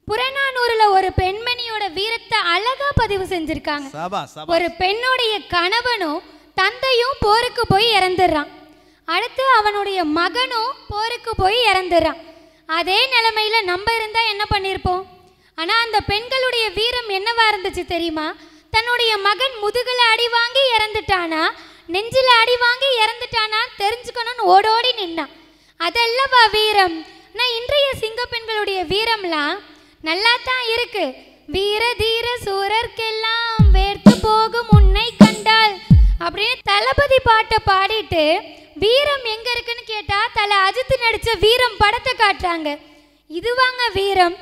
புறநானூறுல ஒரு பெண்மணியோட வீரத்தை அழகா பதிவு செஞ்சிருக்காங்க. ஒரு பெண்ணுடைய கணவனும் தந்தையும் போருக்கு போய் இறந்துடுறான். அடுத்து அவனுடைய மகனும் போருக்கு போய் இறந்துடுறான். அதே நிலைமையில நம்ம இருந்தா என்ன பண்ணிருப்போம்? ஆனா அந்த பெண்களுடைய வீரம் என்னவா இருந்துச்சு தெரியுமா? தன்னுடைய மகன் முதுகுல அடி வாங்கி இறந்துட்டானா, நெஞ்சில அடி வாங்கி இறந்துட்டானா தெரிஞ்சுக்கணும்னு ஓடோடி நின்னான். அதல்லவா வீரம். நான் இன்றைய சிங்க பெண்களுடைய வீரம்லாம் நல்லா தான் இருக்கு. வீர தீர சூரர்க்கெல்லாம் வேர்த்து போகும் உன்னை கண்டால் அப்படின்னு தளபதி பாட்டை பாடிட்டு வீரம் எங்க இருக்குன்னு கேட்டா தலை அஜித் நடிச்ச வீரம் படத்தை காட்டுறாங்க. இதுவாங்க வீரம்.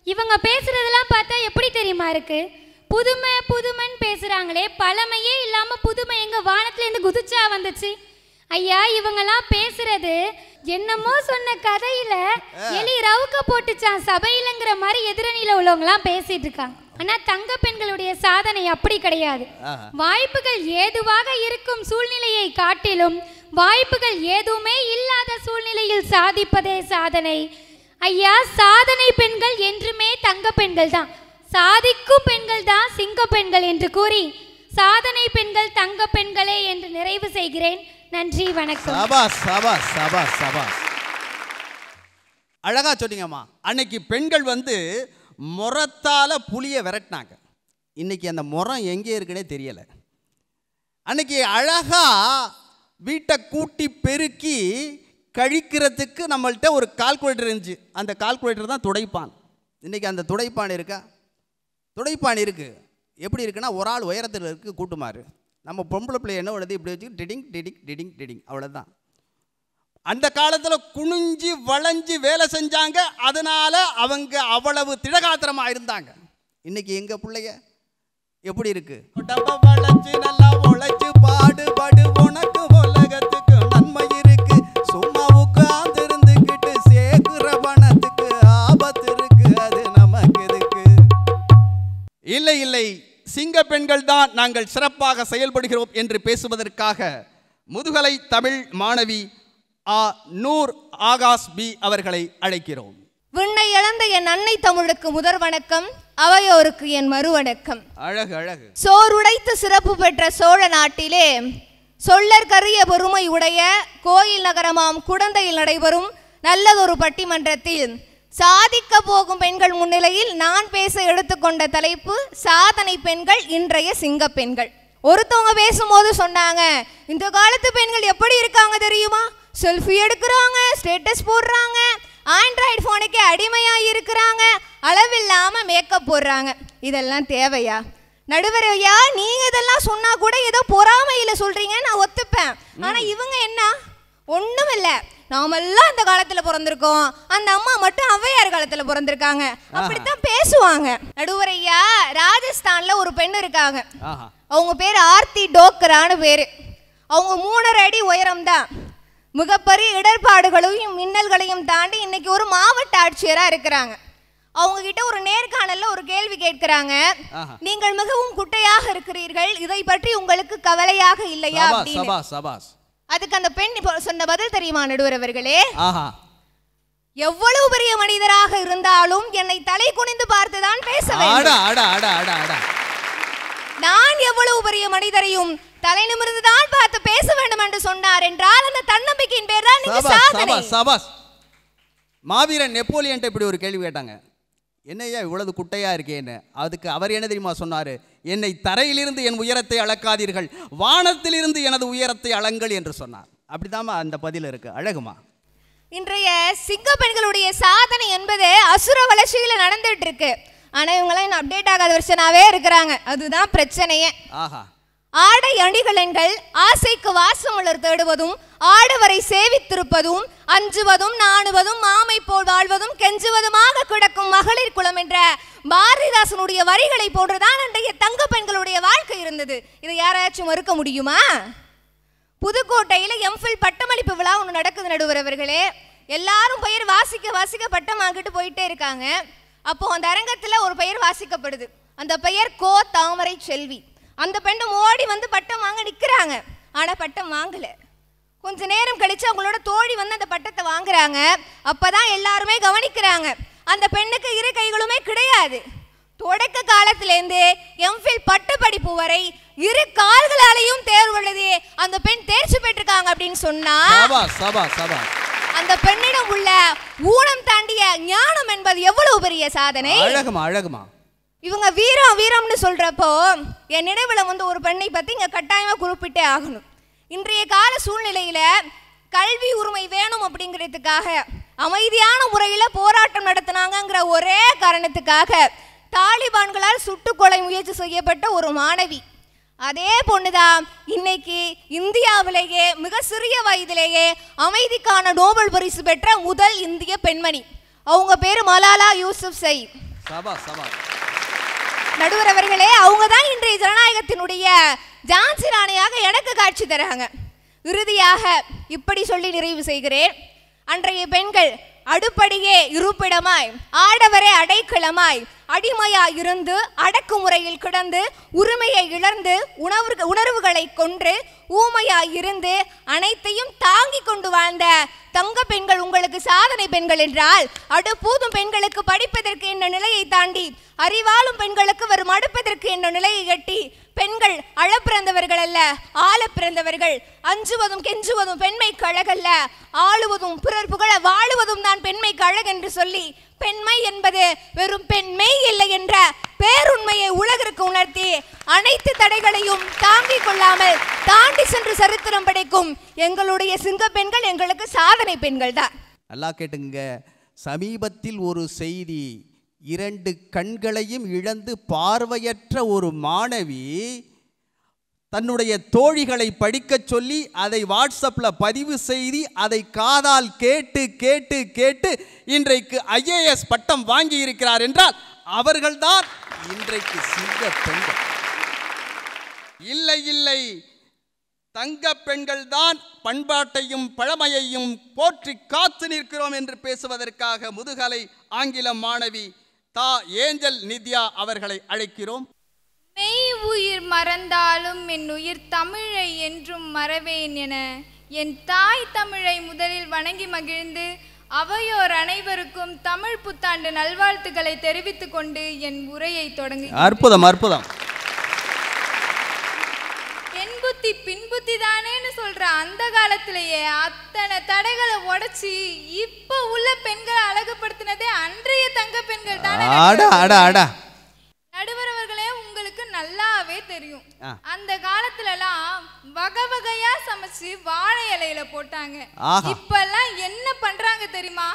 இவங்க பேசுறதெல்லாம் பார்த்தா எப்படி தெரியுமா இருக்கு? புதுமை புதுமைன்னு பேசுறாங்களே, பழமையே இல்லாம புதுமை எங்க வானத்துல இருந்து குதிச்சா வந்துச்சு? ஐயா இவங்கெல்லாம் பேசுறது என்னமோ சொன்ன கதையில எலி ரவுக்க போட்டுச்சான் சபையிலங்கிற மாதிரி எதிரணியில உள்ளவங்கலாம் பேசிட்டு இருக்காங்க. ஆனா தங்க பெண்களுடைய சாதனை அப்படி கிடையாது. வாய்ப்புகள் ஏதுவாக இருக்கும் சூழ்நிலையை காட்டிலும் வாய்ப்புகள் எதுவுமே இல்லாத சூழ்நிலையில் சாதிப்பதே சாதனை. ஐயா சாதனை பெண்கள் என்றுமே தங்க பெண்கள் தான், சாதிக்கும் பெண்கள் தான் சிங்க பெண்கள் என்று கூறி சாதனை பெண்கள் தங்க பெண்களே என்று நிறைவு செய்கிறேன். நன்றி, வணக்கம். சபாஸ் சபாஸ் சபாஸ் சபாஸ். அழகா சொன்னீங்கம்மா. அன்னைக்கு பெண்கள் முறத்தால புளிய விரட்டினாங்க. இன்னைக்கு அந்த முறம் எங்கே இருக்குன்னே தெரியல. அன்னைக்கு அழகா வீட்டை கூட்டி பெருக்கி கழிக்கிறதுக்கு நம்மள்கிட்ட ஒரு கால்குலேட்டர் இருந்துச்சு. அந்த கால்குலேட்டர் தான் துடைப்பான். இன்றைக்கி அந்த துடைப்பான் இருக்கா? துடைப்பான் இருக்குது. எப்படி இருக்குன்னா, ஒரு ஆள் உயரத்தில் இருக்குது கூட்டுமாறு. நம்ம பொம்பளை பிள்ளை என்ன உள்ளது இப்படி வச்சு டிடிங் டிடிங் டிடிங் டிடிங், அவ்வளோதான். அந்த காலத்தில் குனிஞ்சி வளைஞ்சி வேலை செஞ்சாங்க. அதனால் அவங்க அவ்வளவு திடகாத்திரமாக இருந்தாங்க. இன்றைக்கி எங்கள் பிள்ளைய எப்படி இருக்கு? வளைச்சு நல்லா உழைச்சு பாடுபடு, உனக்கு உலகத்துக்கு நன்மை இருக்கு. சும்மா உட்கார்ந்து இருந்துக்கிட்டு சேர்க்கிற பணத்துக்கு ஆபத்து இருக்கு. அது நமக்கு எதுக்கு? இல்லை இல்லை, சிங்க பெண்கள் தான் நாங்கள் சிறப்பாக செயல்படுகிறோம் என்று பேசுவதற்காக முதுகலை தமிழ் மாணவி நூர் ஆகாஷ் பி அவர்களை அழைக்கிறோம். விண்ணை இழந்த என் அன்னை தமிழுக்கு முதற் வணக்கம், அவையோருக்கு என் மறு வணக்கம். அழகு அழகு. சோறுடைத்து சிறப்பு பெற்ற சோழ நாட்டிலே சொல்லற்கரிய பெருமை உடைய கோயில் நகரமாம் குடந்தையில் நடைபெறும் நல்லதொரு பட்டிமன்றத்தில் சாதிக்க போகும் பெண்கள் முன்னிலையில் நான் பேச எடுத்துக்கொண்ட தலைப்பு சாதனை பெண்கள், இன்றைய சிங்க பெண்கள். ஒருத்தவங்க பேசும்போது சொன்னாங்க, இந்த காலத்து பெண்கள் எப்படி இருக்காங்க தெரியுமா? செல்ஃபி எடுக்கிறாங்க, ஸ்டேட்டஸ் போடுறாங்க, ஆண்ட்ராய்டு ஃபோனுக்கே அடிமையாக இருக்கிறாங்க, அளவில்லாமல் மேக்கப் போடுறாங்க. இதெல்லாம் தேவையா? நடுவர் ஐயா, நீங்கள் இதெல்லாம் சொன்னால் கூட ஏதோ பொறாமையில் சொல்கிறீங்க, நான் ஒத்துப்பேன். ஆனால் இவங்க என்ன? ஒன்றும் இல்லை, நாமெல்லாம் அந்த காலத்தில் பிறந்திருக்கோம், அந்த அம்மா மட்டும் ஔவையார் காலத்தில் பிறந்திருக்காங்க, அப்படித்தான் பேசுவாங்க. நடுவர் ஐயா, ராஜஸ்தானில் ஒரு பெண் இருக்காங்க. அவங்க பேர் ஆர்த்தி டோக்கரான்னு பேர். அவங்க 3.5 அடி உயரம்தான். மிகப்பெரிய இடர்பாடுகளையும் மின்னல்களையும் தாண்டி இன்னைக்கு ஒரு மாவட்ட ஆட்சியராக இருக்கிறாங்க. அவங்க கிட்ட ஒரு நேர்காணல்ல ஒரு கேள்வி கேட்கிறாங்க, நீங்கள் மிகவும் குட்டையாக இருக்கிறீர்கள், இதை பற்றி உங்களுக்கு கவலையாக இல்லையா அப்படின்னு. அதுக்கு அந்த பெண் சொன்ன பதில் தெரியுமா நடுவர் அவர்களே? எவ்வளவு பெரிய மனிதராக இருந்தாலும் என்னை தலை குனிந்து பார்த்துதான் பேச வேண்டும். நான் எவ்வளவு பெரிய மனிதரையும் தலை நிமிர்ந்துதான் பார்த்து பேச வேண்டும் என்று சொன்னார் என்றால் அந்த தன்னம்பிக்கையின் பேர் தான் நீங்க சாதனை. மாவீரன் நெப்போலியன்ட்ட இப்படி ஒரு கேள்வி கேட்டாங்க, என்னையா இவ்வளவு குட்டையா இருக்கேன்னு. அதுக்கு அவர் என்ன தெரியுமா சொன்னாரு? என்னை தரையிலிருந்து என் உயரத்தை அளக்காதீர்கள், வானத்திலிருந்து எனது உயரத்தை அளங்கள் என்று சொன்னார். அப்படிதாம்மா அந்த பதில் இருக்கு. அழகுமா. இன்றைய சிங்க பெண்களுடைய சாதனை என்பது அசுர வளர்ச்சியில நடந்துட்டு இருக்கு. ஆனா இவங்களாம் இன்னும் அப்டேட் ஆகாத வருஷனாவே இருக்கிறாங்க. அதுதான் பிரச்சனையே. ஆடை அணிகலன்கள் ஆசைக்கு வாசமலர் தேடுவதும், ஆடவரை சேவித்திருப்பதும், அஞ்சுவதும் நாணுவதும், மாமை போல் வாழ்வதும், கெஞ்சுவதுமாக கிடக்கும் மகளிர் குலம் என்ற பாரதிதாசனுடைய வரிகளை போன்றுதான் அன்றைய தங்க பெண்களுடைய வாழ்க்கை இருந்தது. இதை யாராச்சும் மறுக்க முடியுமா? புதுக்கோட்டையில் எம்ஃபில் பட்டமளிப்பு விழா ஒன்று நடக்குது நடுவர் அவர்களே. எல்லாரும் பெயர் வாசிக்க வாசிக்க பட்டம் வாங்கிட்டு போயிட்டே இருக்காங்க. அப்போ அந்த அரங்கத்தில் ஒரு பெயர் வாசிக்கப்படுது. அந்த பெயர் கோ தாமரை செல்வி. அந்த பெண்ணு ஓடி வந்து பட்டம் வாங்க நிற்கிறாங்க. ஆனால் பட்டம் வாங்கலை. கொஞ்ச நேரம் கழிச்சு அவங்களோட தோழி வந்து அந்த பட்டத்தை வாங்குறாங்க. அப்போதான் எல்லாருமே கவனிக்கிறாங்க, அந்த பெண்ணுக்கு இரு கைகளுமே கிடையாது. தொடக்க காலத்திலேருந்து எம்ஃபில் பட்ட படிப்பு வரை இரு கால்களாலையும் தேர்வு எழுதி அந்த பெண் தேர்ச்சி பெற்றிருக்காங்க அப்படின்னு சொன்னா அந்த பெண்ணிடம் உள்ள ஊனம் தாண்டிய ஞானம் என்பது எவ்வளவு பெரிய சாதனை. அழகுமா. இவங்க வீரம் வீரம்னு சொல்றப்போ என் நினைவுல வந்து ஒரு பெண்ணை பத்தி இங்க கட்டாயமா குறிப்பிட்டே ஆகணும். இன்றைய கால சூழ்நிலையில கல்வி உரிமை வேணும் அப்படிங்கிறதுக்காக அமைதியான முறையில போராட்டம் நடத்தினாங்கிற ஒரே காரணத்துக்காக தாலிபான்களால் சுட்டுக்கொலை முயற்சி செய்யப்பட்ட ஒரு மாணவி. அதே பொண்ணுதான் இன்னைக்கு இந்தியாவிலேயே மிக சிறிய வயதிலேயே அமைதிக்கான நோபல் பரிசு பெற்ற முதல் இந்திய பெண்மணி. அவங்க பேரு மலாலா யூசுப்சை. நடுவர் அவர்களே, அவங்க தான் இன்றைய ஜனநாயகத்தினுடைய ஜான்சி ராணியாக எனக்கு காட்சி தராங்க. இறுதியாக இப்படி சொல்லி நிறைவு செய்கிறேன். அன்றைய பெண்கள் அடுப்படியே இருப்பிடமாய், ஆடவரே அடைக்கலமாய், அடிமையாய் இருந்து அடக்குமுறையில் கிடந்து உரிமையை இழந்து உணர்வுகளை கொன்று ஊமையாய் இருந்து அனைத்தையும் தாங்கி கொண்டு வாழ்ந்த தங்க பெண்கள் உங்களுக்கு சாதனை பெண்கள் என்றால், அடுப்பூதும் பெண்களுக்கு படிப்பதற்கு என்ற நிலையை தாண்டி அறிவாளும் பெண்களுக்கு வரும் அடுப்பதற்கு என்ற நிலையை எட்டி பெண்கள் அழ பிறந்தவர்கள் அல்ல, ஆள பிறந்தவர்கள். அஞ்சுவதும் கெஞ்சுவதும் பெண்மைக்கு அழகல்ல, ஆளுவதும் பிறர் புகழ வாழுவதும் தான் பெண்மைக்கு அழகென்று சொல்லி பெண்மை என்பது வெறும் பெண்மை இல்லை என்ற பேருண்மையை உலகிற்கு உணர்த்தி அனைத்து தடைகளையும் தாங்கிக் கொள்ளாமல் தாண்டி சென்று சரித்திரம் படைக்கும் எங்களுடைய சிங்க பெண்கள் எங்களுக்கு சாதனை பெண்கள் தான். நல்லா கேட்டுங்க. சமீபத்தில் ஒரு செய்தி, 2 கண்களையும் இழந்து பார்வையற்ற ஒரு மாணவி தன்னுடைய தோழிகளை படிக்கச் சொல்லி அதை வாட்ஸ்அப்பில் பதிவு செய்து அதை காதால் கேட்டு கேட்டு கேட்டு இன்றைக்கு IAS பட்டம் வாங்கி இருக்கிறார் என்றால் அவர்கள்தான் இன்றைக்கு சிங்க பெண்கள். இல்லை இல்லை, தங்க பெண்கள் தான் பண்பாட்டையும் பழமையையும் போற்றி காத்து நிற்கிறோம் என்று பேசுவதற்காக முதுகலை ஆங்கில மாணவி தா ஏஞ்சல் நித்யா அவர்களை அழைக்கிறோம். மெய் உயிர் மறந்தாலும் என் உயிர் தமிழை என்றும் மறவேன் என என் தாய் தமிழை முதலில் வணங்கி மகிழ்ந்து அவையோர் அனைவருக்கும் தமிழ் புத்தாண்டு நல்வாழ்த்துக்களை தெரிவித்துக் கொண்டு என் உரையை தொடங்கி. அற்புதம் அற்புதம். பெண்புத்தி பின்புத்தி தானேன்னு சொல்ற அந்த காலத்திலேயே அத்தனை தடைகளை உடைச்சி இப்ப உள்ள பெண்களை அழகுபடுத்தினதே அன்றைய தங்க பெண்கள் தானே. நடுவர் அவர்களே, உங்களுக்கு நல்லாவே தெரியும், அந்த காலத்துல எல்லாம் வகை வகையா சமைச்சு வாழை இலையில போட்டாங்க. இப்ப எல்லாம் என்ன பண்றாங்க தெரியுமா?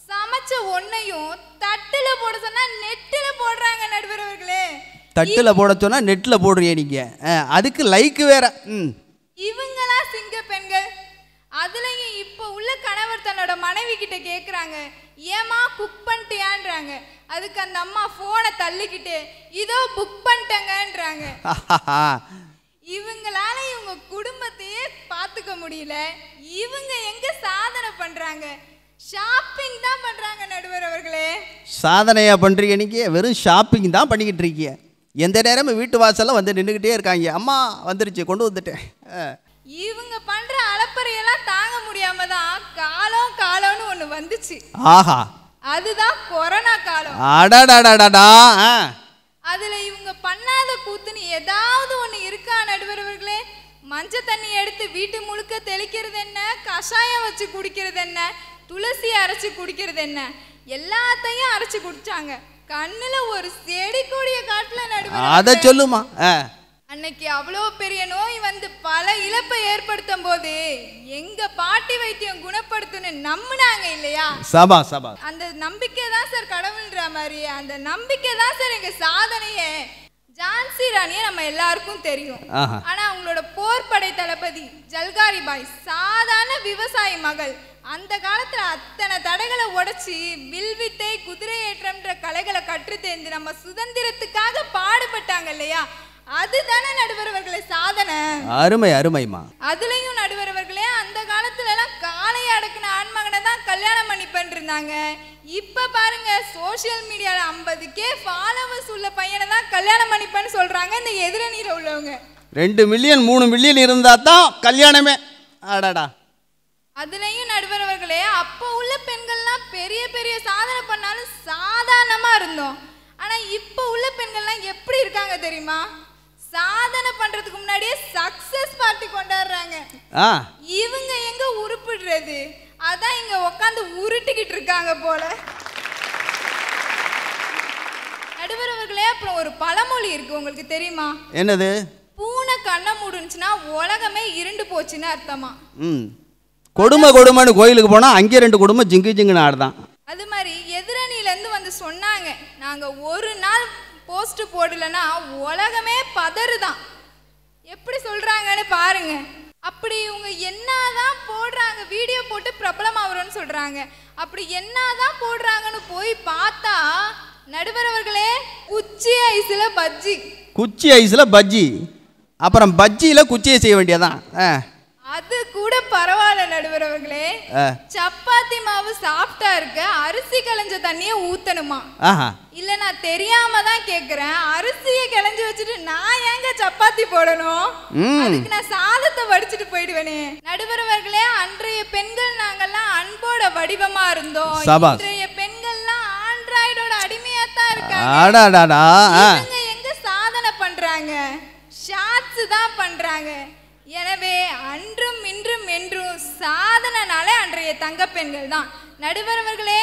சமைச்ச ஒன்னையும் தட்டுல போட சொன்னா நெட்டுல போடுறாங்க. நடுவர் அவர்களே, தட்டுல போட சொன்னா நெட்ல போடுறீங்க நீங்க, அதுக்கு லைக் வேற. இவங்களா சிங்க பெண்கள்? அதுலயும் இப்ப உள்ள கணவர் தன்னோட மனைவி கிட்ட கேக்குறாங்க, ஏமா குக் பண்ணிட்டியான்றாங்க. அதுக்கு அந்த அம்மா போனை தள்ளிக்கிட்டு இதோ புக் பண்ணிட்டேங்கன்றாங்க. இவங்களால இவங்க குடும்பத்தையே பார்த்துக்க முடியல. இவங்க எங்க சாதனை பண்றாங்க? ஷாப்பிங் தான் பண்றாங்க. நடுவர் அவர்களே, சாதனையா பண்றீங்க நீங்க? வெறும் ஷாப்பிங் தான் பண்ணிக்கிட்டு இருக்கீங்க. எந்த நேரமும் வீட்டு வாசல்ல வந்து நின்றுக்கிட்டே இருக்காங்க, அம்மா வந்துருச்சு கொண்டு வந்துட்டேன். இவங்க பண்ற அலப்பறையெல்லாம் தாங்க முடியாம தான் காலம்னு ஒண்ணு வந்துச்சு. ஆஹா, அதுதான் கொரோனா காலம். அடடடடடா. அதுல இவங்க பண்ணாத கூத்துன்னு ஏதாவது ஒண்ணு இருக்கா நடுவர் அவர்களே? மஞ்சள் தண்ணி எடுத்து வீட்டு முழுக்க தெளிக்கிறது என்ன, கஷாயம் வச்சு குடிக்கிறது என்ன, துளசி அரைச்சு குடிக்கிறது என்ன, எல்லாத்தையும் அரைச்சு குடிச்சாங்க. கண்ணுல ஒரு செடி கொடிய காட்டுல நடுவர். அத சொல்லுமா? அன்னைக்கு அவ்வளோ பெரிய நோய் வந்து பல இழப்பை ஏற்படுத்தும் போது எங்க பாட்டி வைத்தியம் குணப்படுத்துன்னு நம்பினாங்க இல்லையா? சபா சபா. அந்த நம்பிக்கை தான் சார் கடவுள்ன்ற மாதிரி. அந்த நம்பிக்கை தான் சார் எங்க சாதனையே. ஜான்சி ராணியை நம்ம எல்லாருக்கும் தெரியும். ஆனா அவங்களோட போர்படை தளபதி ஜல்காரி பாய் சாதாரண விவசாயி மகள். அந்த காலத்துல அத்தனை தடைகளை உடைச்சி வில்வித்தை குதிரை ஏற்றம்ன்ற கலைகளை கற்று தேர்ந்து நம்ம சுதந்திரத்துக்காக பாடுபட்டாங்க இல்லையா? அதுதானே நடுவர் அவர்களே சாதனை. அருமை அருமைமா. அதுலயும் நடுவர் அவர்களே, அந்த காலத்துல எல்லாம் காளை அடக்குன ஆண்மகனை தான் கல்யாணம் பண்ணி பண்ணிருந்தாங்க. இப்ப பாருங்க, சோசியல் மீடியால 50K ஃபாலோவர்ஸ் உள்ள பையனை தான் கல்யாணம் பண்ணிப்பேன்னு சொல்றாங்க இந்த எதிரணியில உள்ளவங்க. 2 மில்லியன் 3 மில்லியன் இருந்தா தான் கல்யாணமே. அடடா. அதுலயும் நடுவர் அவர்களே, அப்ப உள்ள பெண்கள்லாம் பெரிய பெரிய சாதனை பண்ணாலும் சாதாரணமா இருந்தோம். ஆனா இப்ப உள்ள பெண்கள்லாம் எப்படி இருக்காங்க தெரியுமா? சாதனை பண்றதுக்கு முன்னாடியே சக்சஸ் பார்ட்டி கொண்டாடுறாங்க. இவங்க எங்க உருப்பிடுறது? அதான் இங்க உட்காந்து உருட்டிக்கிட்டு இருக்காங்க போல. நடுவர் அவர்களே, அப்புறம் ஒரு பழமொழி இருக்கு, உங்களுக்கு தெரியுமா? என்னது? பூனை கண்ணை மூடுனுச்சுன்னா உலகமே இருண்டு போச்சுன்னு அர்த்தமா. கொடுமைன்னு கோயிலுக்கு போனா அங்கே 2 குடும்பம் ஜிங்கு ஜிங்குன்னு ஆடுதான். அது மாதிரி எதிரணியில இருந்து வந்து சொன்னாங்க, நாங்க ஒரு நாள் போஸ்ட் போடலன்னா உலகமே பதறுதான். எப்படி சொல்றாங்கன்னு பாருங்க. அப்படி இவங்க என்னதான் போடுறாங்க, வீடியோ போட்டு பிரபலமாகறோன்னு சொல்றாங்க. அப்படி என்னதான் போடுறாங்கன்னு போய் பார்த்தா நடுவர் அவர்களே, குச்சி ஐஸ்ல பஜ்ஜி. குச்சி ஐஸ்ல பஜ்ஜி, அப்புறம் பஜ்ஜியில குச்சியை செய்ய வேண்டியதான். அது கூட பரவாயில்ல நடுவர் அவர்களே. சப்பாத்தி மாவு சாஃப்டா இருக்க அரிசி களைஞ்ச தண்ணிய ஊத்தணுமா? இல்ல நான் தெரியாம தான் கேக்குறேன். அரிசியை களைஞ்சு வச்சுட்டு நான் ஏங்க சப்பாத்தி போடணும்? அதுக்கு நான் சாதத்தை வடிச்சிட்டு போயிடுவேனே. நடுவர் அவர்களே, அன்றைய பெண்கள் நாங்கெல்லாம் அன்போட வடிவமா இருந்தோம். இன்றைய பெண்கள்லாம் ஆண்ட்ராய்டோட அடிமையா தான் இருக்காங்க. இவங்க எங்க சாதனை பண்றாங்க? போறாங்க. எனவே அன்றும் இன்றும் என்றும் சாதனைனால அன்றைய தங்க பெண்கள் தான். நடுவர் அவர்களே,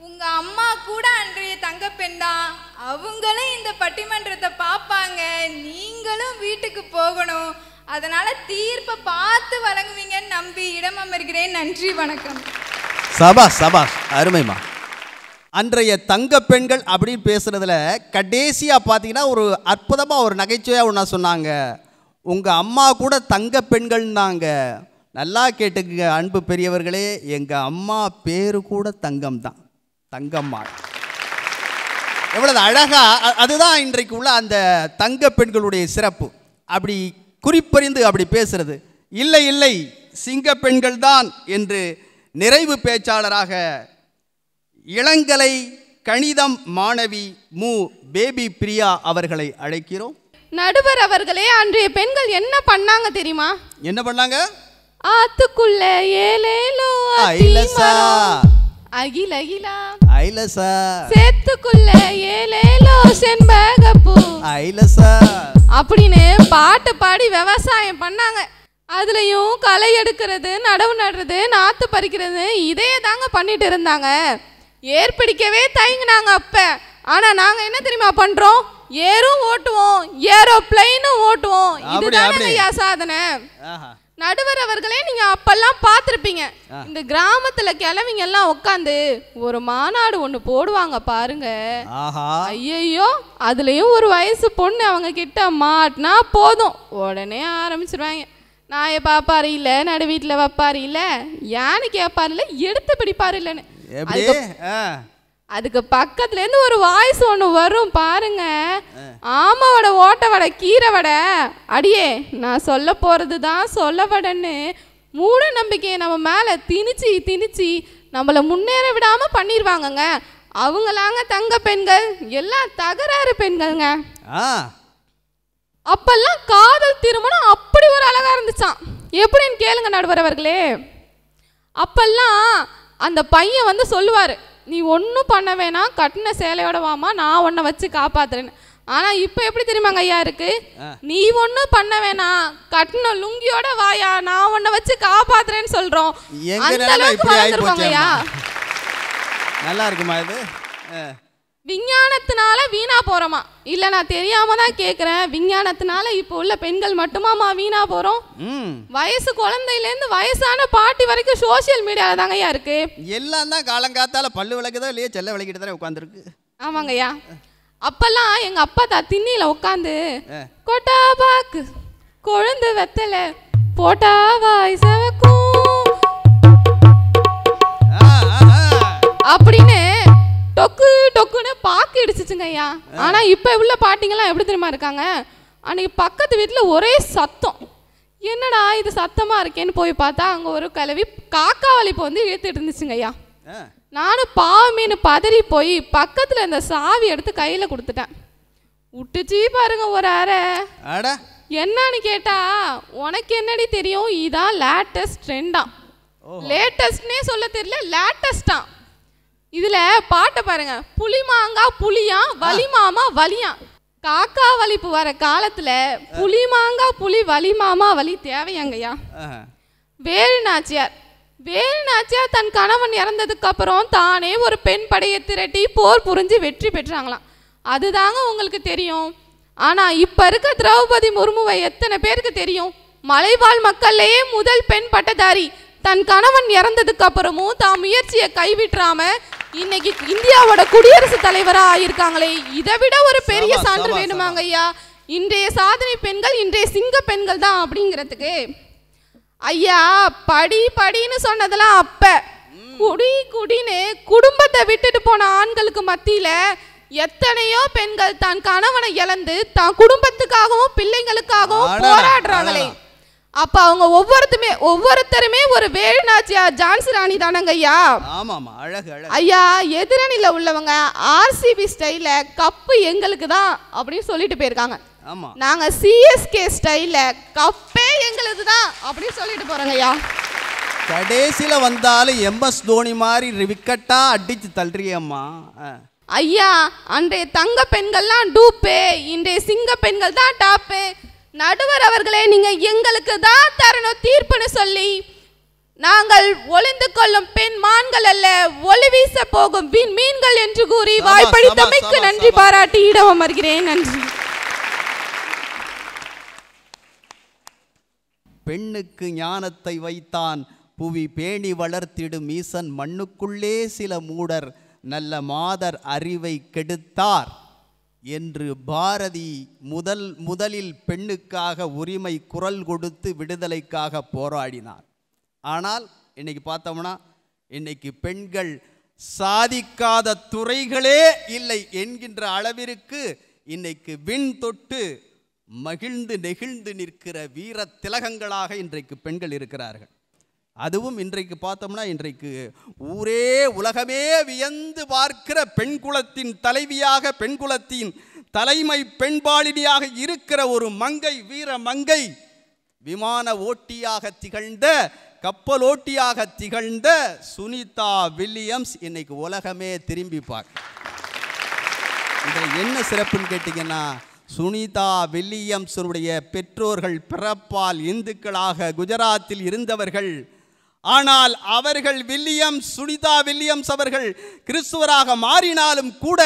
உங்க அம்மா கூட அன்றைய தங்க பெண் தான். அவங்களும் இந்த பட்டிமன்றத்தை பார்ப்பாங்க, நீங்களும் வீட்டுக்கு போகணும். அதனால தீர்ப்பை பார்த்து வழங்குவீங்கன்னு நம்பி இடம் அமர்கிறேன். நன்றி, வணக்கம். சபாஸ் சபாஸ், அருமைமா. அன்றைய தங்க பெண்கள் அப்படின்னு பேசுறதுல கடைசியாக பார்த்தீங்கன்னா ஒரு அற்புதமாக ஒரு நகைச்சுவையாக ஒன்றா சொன்னாங்க. உங்கள் அம்மா கூட தங்க பெண்கள்னாங்க. நல்லா கேட்டுக்குங்க அன்பு பெரியவர்களே, எங்கள் அம்மா பேரு கூட தங்கம் தான், தங்கம்மா. எவ்வளவு அழகா! அதுதான் இன்றைக்கு உள்ள அந்த தங்க பெண்களுடைய சிறப்பு. அப்படி குறிப்பறிந்து அப்படி பேசுறது. இல்லை இல்லை, சிங்க பெண்கள் தான் என்று நிறைவு பேச்சாளராக இளங்கலை கணிதம் மாணவி மு பேபி பிரியா அவர்களை அழைக்கிறோம். நடுவர் அவர்களே, அன்றைய பெண்கள் என்ன பண்ணாங்க தெரியுமா? என்ன பண்ணாங்க? ஆத்துக்குள்ள ஏலேலோ ஐலசா, அகில அகிலா ஐலசா, சேத்துக்குள்ள ஏலேலோ செண்பகப்பூ ஐலசா அப்படின்னு பாட்டு பாடி விவசாயம் பண்ணாங்க. அதுலயும் களை எடுக்கிறது, நடவு நடுறது, நாத்து பறிக்கிறது, இதே தாங்க பண்ணிட்டு இருந்தாங்க. ஏற்பிடிக்கவே தயங்கினாங்க அப்ப. ஆனா நாங்க என்ன தெரியுமா பண்றோம்? ஏரும் ஓட்டுவோம், ஏரோப்ளைனும் ஓட்டுவோம். இதுதானே ஐயா சாதனை. நடுவர் அவர்களே, நீங்க அப்பெல்லாம் பார்த்திருப்பீங்க, இந்த கிராமத்துல கிழவிங்க எல்லாம் உட்காந்து ஒரு மாநாடு ஒண்ணு போடுவாங்க பாருங்க. ஐயோ, அதுலயும் ஒரு வயசு பொண்ணு அவங்க கிட்ட மாட்டினா போதும், உடனே ஆரம்பிச்சிருவாங்க. நாயை பாப்பாரு இல்ல, நடு வீட்டுல வைப்பாரு இல்ல, யானை கேட்பாரு இல்ல, எடுத்து பிடிப்பாரு இல்லன்னு. அதுக்கு பக்கத்துல இருந்து ஒரு வாய்ஸ் ஒண்ணு வரும் பாருங்க. ஆமா வடை, ஓட்ட வடை, கீரை வடை, அடியே நான் சொல்ல போறதுதான் சொல்ல வடன்னு மூட நம்பிக்கையை நம்ம மேல திணிச்சு திணிச்சு நம்மள முன்னேற விடாம பண்ணிடுவாங்கங்க. அவங்களாங்க தங்க பெண்கள், எல்லாம் தகராறு பெண்கள்ங்க. அப்பெல்லாம் காதல் திருமணம் அப்படி ஒரு அழகா இருந்துச்சான். எப்படின்னு கேளுங்க நடுவர் அவர்களே. அப்பெல்லாம் அந்த பையன் வந்து சொல்லுவாரு, நீ ஒன்றும் பண்ண வேணாம், கட்டின சேலையோட வாமா, நான் உன்னை வச்சு காப்பாத்துறேன்னு. ஆனா இப்ப எப்படி தெரியுமாங்க ஐயா இருக்கு? நீ ஒன்றும் பண்ண வேணாம், கட்டின லுங்கியோட வாயா, நான் உன்னை வச்சு காப்பாத்துறேன்னு சொல்றோம். அந்த அளவுக்கு வளர்ந்துருவாங்க ஐயா. நல்லா இருக்குமா இது? விஞ்ஞானத்தினால வீணா போறோமா? இல்ல நான் தெரியாம தான் கேக்குறேன். விஞ்ஞானத்தினால இப்போ உள்ள பெண்கள் மட்டுமாமா வீணா போறோம்? வயசு குழந்தையில இருந்து வயசான பாட்டி வரைக்கும் சோசியல் மீடியால தாங்க ஐயா இருக்கு. எல்லாம் தான் காலங்காத்தால பல்லு விளக்குதோ இல்லையே, செல்ல விளக்கிட்டு தானே உட்காந்துருக்கு. ஆமாங்க ஐயா. அப்பெல்லாம் எங்க அப்பா திண்ணில உட்காந்து கொட்டா பாக்கு கொழுந்து வெத்தல போட்டா வாய் சவக்கும் அப்படின்னு டொக்கு டொக்குன்னு பாக்கு இடிச்சுச்சுங்க ஐயா. ஆனா இப்ப உள்ள பாட்டிங்கெல்லாம் எப்படி தெரியுமா இருக்காங்க? அன்னைக்கு பக்கத்து வீட்டுல ஒரே சத்தம். என்னடா இது சத்தமா இருக்கேன்னு போய் பார்த்தா அங்க ஒரு கிழவி காக்கா வலிப்பு வந்து இழுத்துட்டு இருந்துச்சுங்க ஐயா. நானும் பாவமீன்னு பதறி போய் பக்கத்துல இந்த சாவி எடுத்து கையில கொடுத்துட்டேன். விட்டுச்சு பாருங்க ஒரு அரை. என்னன்னு கேட்டா, உனக்கு என்னடி தெரியும், இதான் லேட்டஸ்ட் ட்ரெண்டா. லேட்டஸ்ட்னே சொல்ல தெரியல, லேட்டஸ்டா. இதுல பாட்டை பாருங்க, புளிமாங்கா புளியா, வலிமாமா வலியா. காக்கா வலிப்பு வர காலத்துல புளிமாங்கா புளி, வலிமாமா வலி தேவையாங்கய்யா. வேலு நாச்சியார் தன் கணவன் இறந்ததுக்கு அப்புறம் தானே ஒரு பெண் படையை திரட்டி போர் புரிஞ்சு வெற்றி பெற்றாங்களாம். அதுதாங்க உங்களுக்கு தெரியும். ஆனா இப்ப இருக்க திரௌபதி முர்முவை எத்தனை பேருக்கு தெரியும்? மலைவாழ் மக்கள்லயே முதல் பெண் பட்டதாரி. தன் கணவன் இறந்ததுக்கு அப்புறமும் தான் முயற்சியை கைவிட்டுறாம இன்னைக்கு இந்தியாவோட குடியரசுத் தலைவரா ஆயிருக்காங்களே, இதை விட ஒரு பெரிய சான்று வேணுமாங்க ஐயா? இன்றைய சாதனை பெண்கள் இன்றைய சிங்க பெண்கள் தான் அப்படிங்கிறதுக்கு. ஐயா, படி படின்னு சொன்னதெல்லாம் அப்ப. குடி குடின்னு குடும்பத்தை விட்டுட்டு போன ஆண்களுக்கு மத்தியில எத்தனையோ பெண்கள் தான் கணவனை இழந்து தான் குடும்பத்துக்காகவும் பிள்ளைங்களுக்காகவும் போராடுறாங்களே. அப்ப அவங்க ஒவ்வொருத்தருமே ஒரு வேலு நாச்சியார், ஜான்சி ராணி தானங்க ஐயா. ஐயா, எதிரணியில உள்ளவங்க ஆர்சிபி ஸ்டைல கப்பு எங்களுக்கு தான் அப்படின்னு சொல்லிட்டு போயிருக்காங்க. நாங்க சிஎஸ்கே ஸ்டைல கப்பே எங்களுக்கு தான் அப்படின்னு சொல்லிட்டு போறோங்க ஐயா. கடைசியில வந்தாலும் எம்எஸ் தோனி மாதிரி விக்கெட்டா அடிச்சு தள்ளுறியம்மா. ஐயா, அன்றைய தங்க பெண்கள்லாம் டூப்பு, இன்றைய சிங்க பெண்கள் தான் டாப்பு. நடுவர் அவர்களே, நீங்க எங்களுக்கு தான் தரணும் தீர்ப்புன்னு சொல்லி நாங்கள் ஒளிந்து கொள்ளும் பெண் மான்கள் அல்ல, ஒளி வீச போகும் மீன்கள் என்று கூறி வாய்ப்பளித்தமைக்கு நன்றி பாராட்டி இடம் அமர்கிறேன். நன்றி. பெண்ணுக்கு ஞானத்தை வைத்தான் புவி பேணி வளர்த்திடும் ஈசன், மண்ணுக்குள்ளே சில மூடர் நல்ல மாதர் அறிவை கெடுத்தார் என்று பாரதி முதலில் பெண்ணுக்காக உரிமை குரல் கொடுத்து விடுதலைக்காக போராடினார். ஆனால் இன்னைக்கு பார்த்தோம்னா இன்னைக்கு பெண்கள் சாதிக்காத துறைகளே இல்லை என்கின்ற அளவிற்கு இன்னைக்கு விண் தொட்டு மகிழ்ந்து நெகிழ்ந்து நிற்கிற வீர திலகங்களாக இன்றைக்கு பெண்கள் இருக்கிறார்கள். அதுவும் இன்றைக்கு பார்த்தோம்னா இன்றைக்கு ஊரே உலகமே வியந்து பார்க்கிற பெண் குலத்தின் தலைவியாக, பெண் குலத்தின் தலைமை பெண்பாளினியாக இருக்கிற ஒரு மங்கை, வீர மங்கை, விமான ஓட்டியாக திகழ்ந்த, கப்பல் ஓட்டியாக திகழ்ந்த சுனிதா வில்லியம்ஸ் இன்னைக்கு உலகமே திரும்பி பார்க்க. இதில் என்ன சிறப்புன்னு கேட்டிங்கன்னா, சுனிதா வில்லியம்ஸுடைய பெற்றோர்கள் பிறப்பால் இந்துக்களாக குஜராத்தில் இருந்தவர்கள். ஆனால் அவர்கள் சுனிதா வில்லியம்ஸ் அவர்கள் கிறிஸ்துவராக மாறினாலும் கூட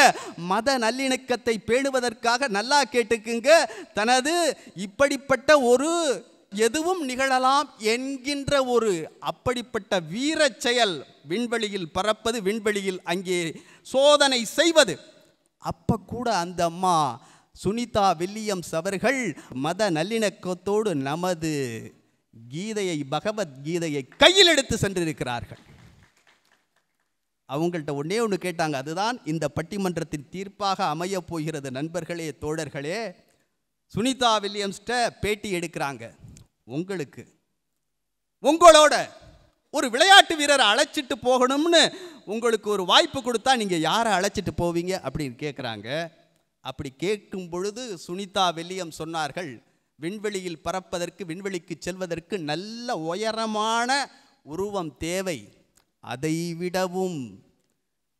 மத நல்லிணக்கத்தை பேணுவதற்காக, நல்லா கேட்டுக்குங்க, தனது இப்படிப்பட்ட ஒரு எதுவும் நிகழலாம் என்கின்ற ஒரு அப்படிப்பட்ட வீர செயல், விண்வெளியில் பறப்பது, விண்வெளியில் அங்கே சோதனை செய்வது, அப்ப கூட அந்த அம்மா சுனிதா வில்லியம்ஸ் அவர்கள் மத நல்லிணக்கத்தோடு நமது கீதையை, பகவத்கீதையை கையில் எடுத்து சென்றிருக்கிறார்கள். அவங்கள்ட்ட ஒன்னே ஒன்று கேட்டாங்க, அதுதான் இந்த பட்டிமன்றத்தின் தீர்ப்பாக அமைய போகிறது. நண்பர்களே, தோழர்களே, சுனிதா வில்லியம்ஸ்ட பேட்டி எடுக்கிறாங்க. உங்களுக்கு உங்களோட ஒரு விளையாட்டு வீரரை அழைச்சிட்டு போகணும்னு உங்களுக்கு ஒரு வாய்ப்பு கொடுத்தா நீங்கள் யாரை அழைச்சிட்டு போவீங்க அப்படின்னு கேட்குறாங்க. அப்படி கேட்கும் பொழுது சுனிதா வில்லியம் சொன்னார்கள், விண்வெளியில் பறப்பதற்கு, விண்வெளிக்கு செல்வதற்கு நல்ல உயரமான உருவம் தேவை, அதைவிடவும்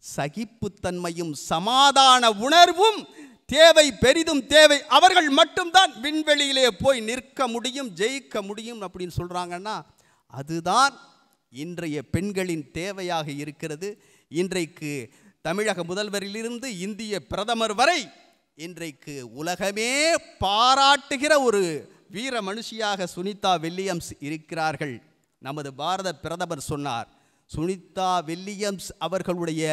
சகிப்புத்தன்மையும் சமாதான உணர்வும் தேவை, பெரிதும் தேவை. அவர்கள் மட்டும்தான் விண்வெளியிலே போய் நிற்க முடியும், ஜெயிக்க முடியும் அப்படின்னு சொல்கிறாங்கன்னா, அதுதான் இன்றைய பெண்களின் தேவையாக இருக்கிறது. இன்றைக்கு தமிழக முதல்வரிலிருந்து இந்திய பிரதமர் வரை இன்றைக்கு உலகமே பாராட்டுகிற ஒரு வீர மனுஷியாக சுனிதா வில்லியம்ஸ் இருக்கிறார்கள். நமது பாரத பிரதமர் சொன்னார், சுனிதா வில்லியம்ஸ் அவர்களுடைய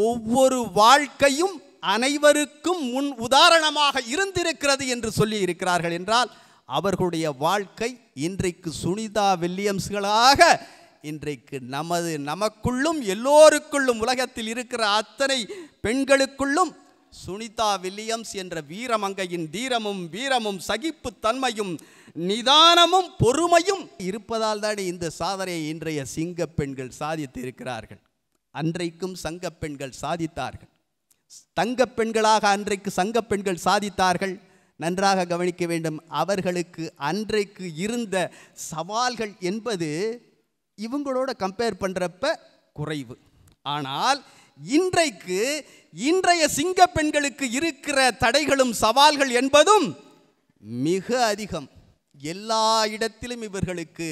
ஒவ்வொரு வாழ்க்கையும் அனைவருக்கும் முன் உதாரணமாக இருந்திருக்கிறது என்று சொல்லி இருக்கிறார்கள். என்றால் அவர்களுடைய வாழ்க்கை இன்றைக்கு சுனிதா வில்லியம்ஸ்களாக இன்றைக்கு நமக்குள்ளும் எல்லோருக்குள்ளும் உலகத்தில் இருக்கிற அத்தனை பெண்களுக்குள்ளும் சுனிதா வில்லியம்ஸ் என்ற வீரமங்கையின் தீரமும் வீரமும் சகிப்புத்தன்மையும் நிதானமும் பொறுமையும் இருப்பதால் தான் இந்த சாதனையை இன்றைய சிங்க பெண்கள் சாதித்து இருக்கிறார்கள். அன்றைக்கும் சங்க பெண்கள் சாதித்தார்கள். தங்க பெண்களாக அன்றைக்கு சங்க பெண்கள் சாதித்தார்கள். நன்றாக கவனிக்க வேண்டும். அவர்களுக்கு அன்றைக்கு இருந்த சவால்கள் என்பது இவங்களோட கம்பேர் பண்ணுறப்ப குறைவு. ஆனால் இன்றைய சிங்க பெண்களுக்கு இருக்கிற தடைகளும் சவால்கள் என்பதும் மிக அதிகம். எல்லா இடத்திலும் இவர்களுக்கு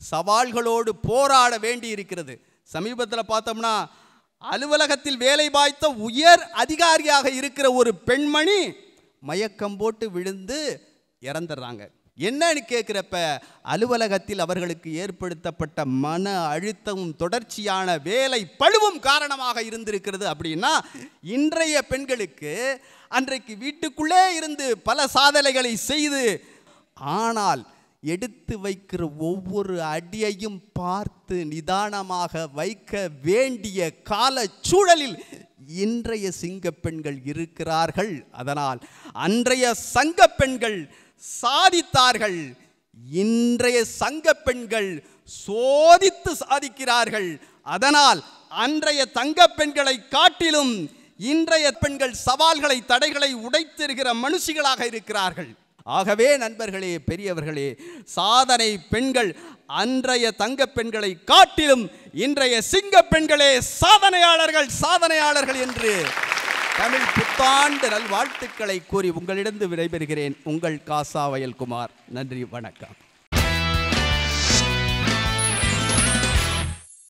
சவால்களோடு போராட வேண்டி இருக்கிறது. சமீபத்தில் பார்த்தோம்னா அலுவலகத்தில் வேலை பார்த்த உயர் அதிகாரியாக இருக்கிற ஒரு பெண்மணி மயக்கம் போட்டு விழுந்து இறந்துடுறாங்க. என்னன்னு கேட்குறப்ப அலுவலகத்தில் அவர்களுக்கு ஏற்படுத்தப்பட்ட மன அழுத்தமும் தொடர்ச்சியான வேலை பளுவும் காரணமாக இருந்திருக்கிறது. அப்படின்னா இன்றைய பெண்களுக்கு அன்றைக்கு வீட்டுக்குள்ளே இருந்து பல சாதனைகளை செய்து, ஆனால் எடுத்து வைக்கிற ஒவ்வொரு அடியையும் பார்த்து நிதானமாக வைக்க வேண்டிய கால சூழலில் இன்றைய சிங்க பெண்கள் இருக்கிறார்கள். அதனால் அன்றைய சங்க பெண்கள் சாதித்தார்கள், இன்றைய சங்க பெண்கள் சோதித்து சாதிக்கிறார்கள். அதனால் அன்றைய தங்க பெண்களை காட்டிலும் இன்றைய பெண்கள் சவால்களை, தடைகளை உடைத்திருக்கிற மனுஷிகளாக இருக்கிறார்கள். ஆகவே நண்பர்களே, பெரியவர்களே, சாதனை பெண்கள் அன்றைய தங்க பெண்களை காட்டிலும் இன்றைய சிங்க பெண்களே சாதனையாளர்கள் என்று தமிழ் புத்தாண்டு நல்வாழ்த்துக்களை கூறி உங்களிடம் விடைபெறுகிறேன். உங்கள் காசா வயல்குமார். நன்றி, வணக்கம்.